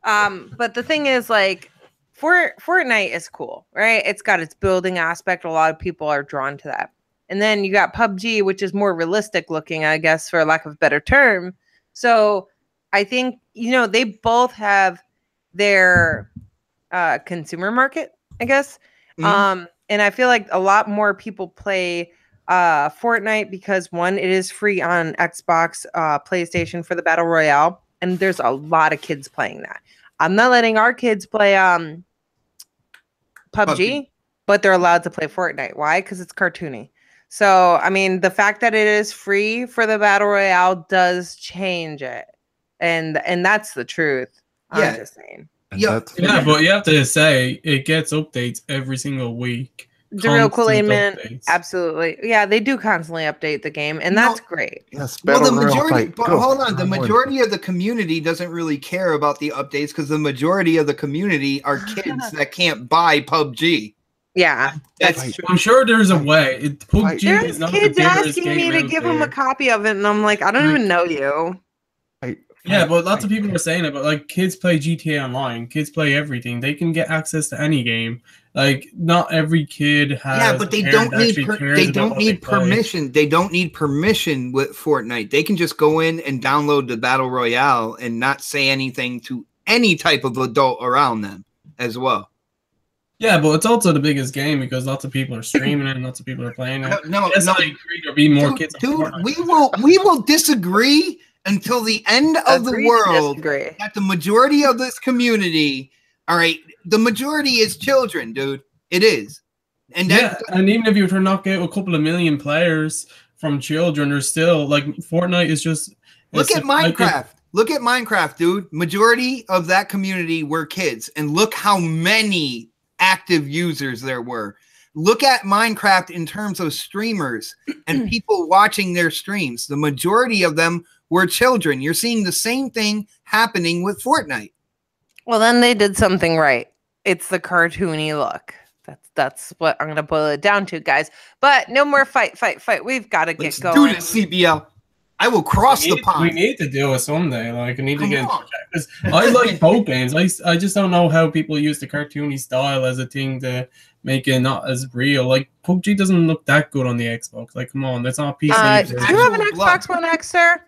But the thing is, like, Fortnite is cool, right? It's got its building aspect. A lot of people are drawn to that. And then you got PUBG, which is more realistic looking, I guess, for lack of a better term. So I think, you know, they both have their consumer market, I guess. Mm-hmm. And I feel like a lot more people play Fortnite because, one, it is free on Xbox, PlayStation for the Battle Royale. And there's a lot of kids playing that. I'm not letting our kids play PUBG, but they're allowed to play Fortnite. Why? Because it's cartoony. So, I mean, the fact that it is free for the Battle Royale does change it. And that's the truth. Yeah. I'm just saying. Yeah, but you have to say it gets updates every single week. The real Kool-Aid man, absolutely. Yeah, they do constantly update the game, and that's great. Yes, well, the majority, but hold on, the majority of the community doesn't really care about the updates because the majority of the community are kids that can't buy PUBG. Yeah, that's true. I'm sure there's a way. PUBG is not kids asking me to give them a copy of it, and I'm like, I don't even know you. Yeah, but lots of people are saying it, but like kids play GTA Online, kids play everything. They can get access to any game. Like not every kid has. Yeah, but they don't need permission. They don't need permission with Fortnite. They can just go in and download the Battle Royale and not say anything to any type of adult around them as well. Yeah, but it's also the biggest game because lots of people are streaming it and lots of people are playing it. No, I agree there'll be more kids. Dude, we will disagree until the end of the world that the majority of this community, all right, the majority is children, dude. It is. And and even if you turn knock out a couple of million players from children, there's still like Fortnite is just look at Minecraft. Look at Minecraft, dude. Majority of that community were kids, and look how many active users there were. Look at Minecraft in terms of streamers and people watching their streams. The majority of them were children. You're seeing the same thing happening with Fortnite. Well, then they did something right. It's the cartoony look. That's what I'm gonna boil it down to, guys. But no more fight. We've got to get Let's going. do this, CBL. I will cross the pond. We need to do it someday. Like, I need to get into because I like both games. I just don't know how people use the cartoony style as a thing to make it not as real. Like, PUBG doesn't look that good on the Xbox. Like, come on, that's not PC. Do you have an Xbox One X, sir?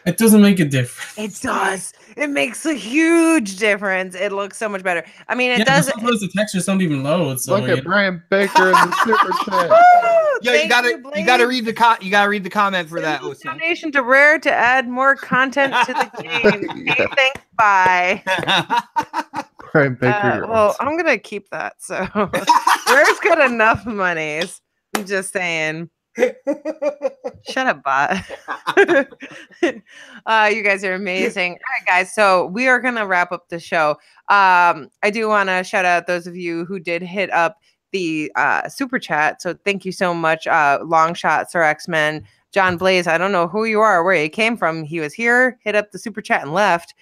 It doesn't make a difference. It does. It makes a huge difference. It looks so much better. I mean, it does. Sometimes the textures don't even load. So Look at Brian Baker in the super chat. Yo, you gotta read the comment for that. Donation to Rare to add more content to the game. Hey, thanks. Bye. Brian Baker. Well, I'm gonna keep that. So Rare's got enough monies. I'm just saying. Shut up, bot. You guys are amazing. All right, guys. So we are gonna wrap up the show. I do want to shout out those of you who did hit up the super chat. So thank you so much, Longshot, Sir X-Men, John Blaze. I don't know who you are, where you came from. He was here, hit up the super chat and left.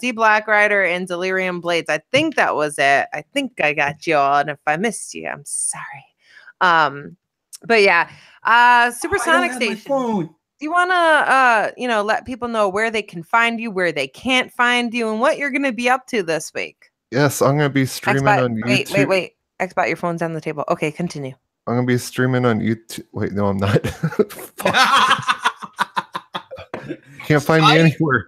Z Black Rider and Delirium Blades. I think that was it. I think I got you all, and if I missed you, I'm sorry. But yeah, Supersonic Station. Do you want to, let people know where they can find you, where they can't find you, and what you're going to be up to this week? Yes, I'm going to be streaming on YouTube. Wait. Xbot, your phone's on the table. Okay, continue. I'm going to be streaming on YouTube. Wait, no, I'm not. Can't find me anywhere.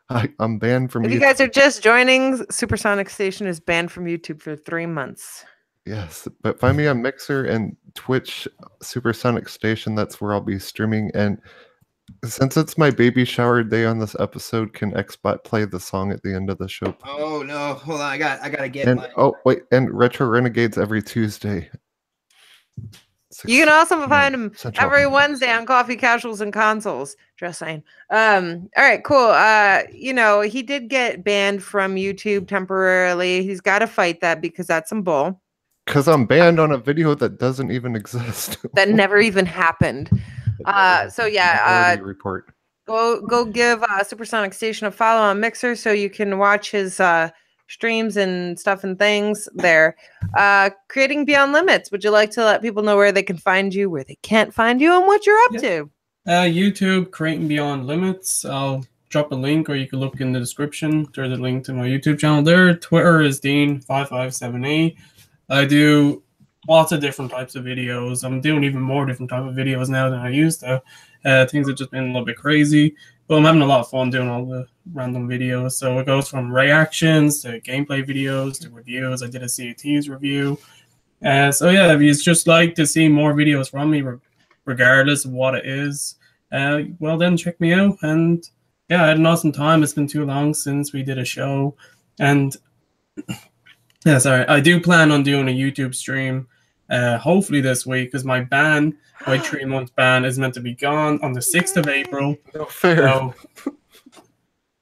I'm banned from YouTube. If you guys are just joining, Supersonic Station is banned from YouTube for 3 months. Yes, but find me on Mixer and Twitch, Supersonic Station. That's where I'll be streaming. And since it's my baby shower day on this episode, can Xbot play the song at the end of the show? Please? Oh no, hold on, I gotta get. And Retro Renegades every Tuesday. You can also find them every Wednesday on Coffee Casuals and Consoles. Just saying. All right, cool. He did get banned from YouTube temporarily. He's got to fight that because that's some bull. Because I'm banned on a video that doesn't even exist. That never even happened. Report. Go give Supersonic Station a follow on Mixer so you can watch his streams and stuff and things there. Creating Beyond Limits. Would you like to let people know where they can find you, where they can't find you, and what you're up to? YouTube, Creating Beyond Limits. I'll drop a link, or you can look in the description. There's a link to my YouTube channel there. Twitter is Dean5578. I do lots of different types of videos. I'm doing even more different type of videos now than I used to. Things have just been a little bit crazy, but I'm having a lot of fun doing all the random videos. So it goes from reactions to gameplay videos to reviews. I did a CATs review. If you just like to see more videos from me, regardless of what it is, well then check me out. And yeah, I had an awesome time. It's been too long since we did a show. And yeah, sorry. I do plan on doing a YouTube stream, hopefully this week, because my 3-month ban is meant to be gone on the 6th of April. No fair.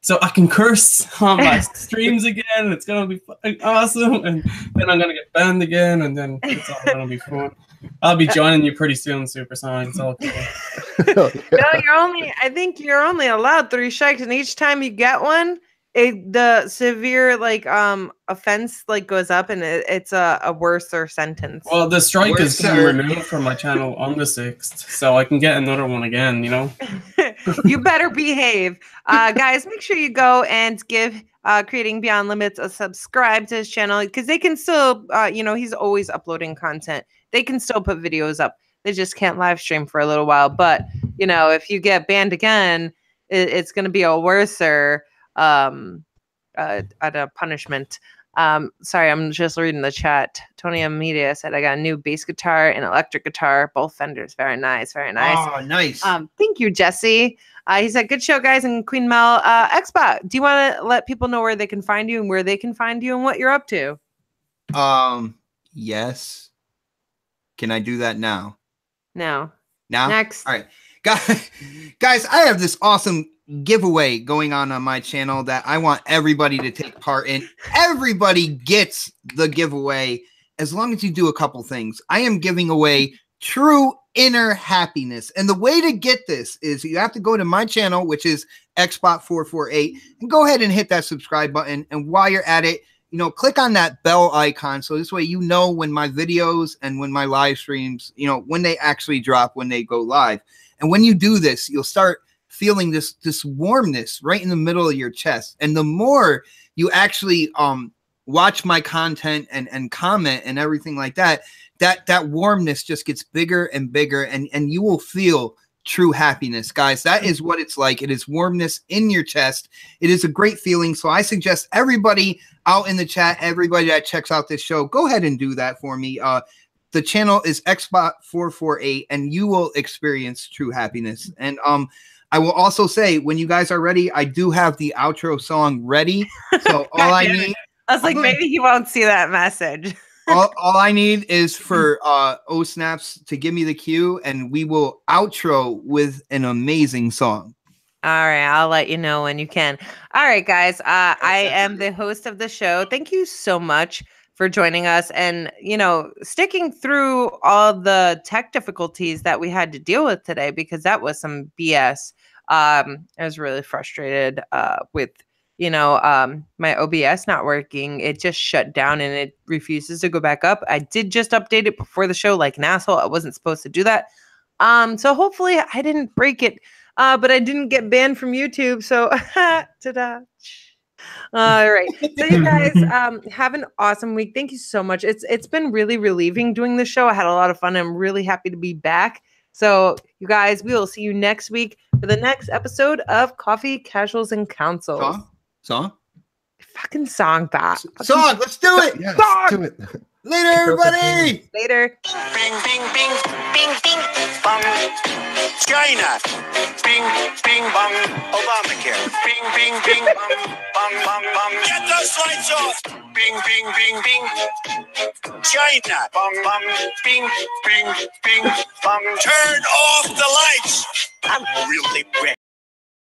So I can curse on my streams again, and it's going to be fucking awesome. And then I'm going to get banned again, and then it's all going to be fun. I'll be joining you pretty soon, Supersonic. It's all cool. No, I think you're only allowed 3 strikes, and each time you get one, the severe offense goes up, and it's a worser sentence. Well, the strike is removed from my channel on the 6th, so I can get another one again. You better behave, guys. Make sure you go and give Creating Beyond Limits a subscribe to his channel, because they can still, he's always uploading content. They can still put videos up. They just can't live stream for a little while. But if you get banned again, it's going to be a worser at a punishment. Sorry, I'm just reading the chat. Tony M Media said I got a new bass guitar and electric guitar, both Fenders. Very nice. Oh, nice. Thank you, Jesse. He said good show, guys. And Queen Mel, Xbot, do you want to let people know where they can find you and where they can find you and what you're up to? Yes. Can I do that now? No. Now? Next. All right. Guys, I have this awesome giveaway going on my channel that I want everybody to take part in. Everybody gets the giveaway as long as you do a couple things. I am giving away true inner happiness. And the way to get this is you have to go to my channel, which is Xbot448, and go ahead and hit that subscribe button. And while you're at it, you know, click on that bell icon. So this way, you know, when my videos and when my live streams, you know, when they actually drop, when they go live. And when you do this, you'll start feeling this warmness right in the middle of your chest. And the more you actually watch my content and comment and everything like that, that warmness just gets bigger and bigger, and you will feel true happiness, guys. That is what it's like. It is warmness in your chest. It is a great feeling. So I suggest everybody out in the chat, everybody that checks out this show, go ahead and do that for me. The channel is xbot448, and you will experience true happiness. And I will also say, when you guys are ready, I do have the outro song ready. So all I need, I was like, maybe he won't see that message. all I need is for OhSnaps to give me the cue, and we will outro with an amazing song. All right, I'll let you know when you can. All right, guys, I am the host of the show. Thank you so much for joining us and, you know, sticking through all the tech difficulties that we had to deal with today, because that was some BS. I was really frustrated with, you know, my OBS not working. It just shut down and it refuses to go back up. I did just update it before the show like an asshole. I wasn't supposed to do that. So hopefully I didn't break it, but I didn't get banned from YouTube. So ta-da. All right. So you guys have an awesome week. Thank you so much. It's been really relieving doing the show. I had a lot of fun. I'm really happy to be back. So you guys, we will see you next week for the next episode of Coffee, Casuals, and Councils. Song? Fucking song that. Song. Let's do it. Yes, Song! do it. Later, everybody. Later. Bing, bing, bing, bing, bing, bong. China. Bing, bing, bong. Obamacare. Bing, bing, bing, bong, bong, bong, bong. Get those lights off. Bing, bing, bing, bing. China. Bong, bong. Bing, bing, bing, bong. Turn off the lights. I'm really ready.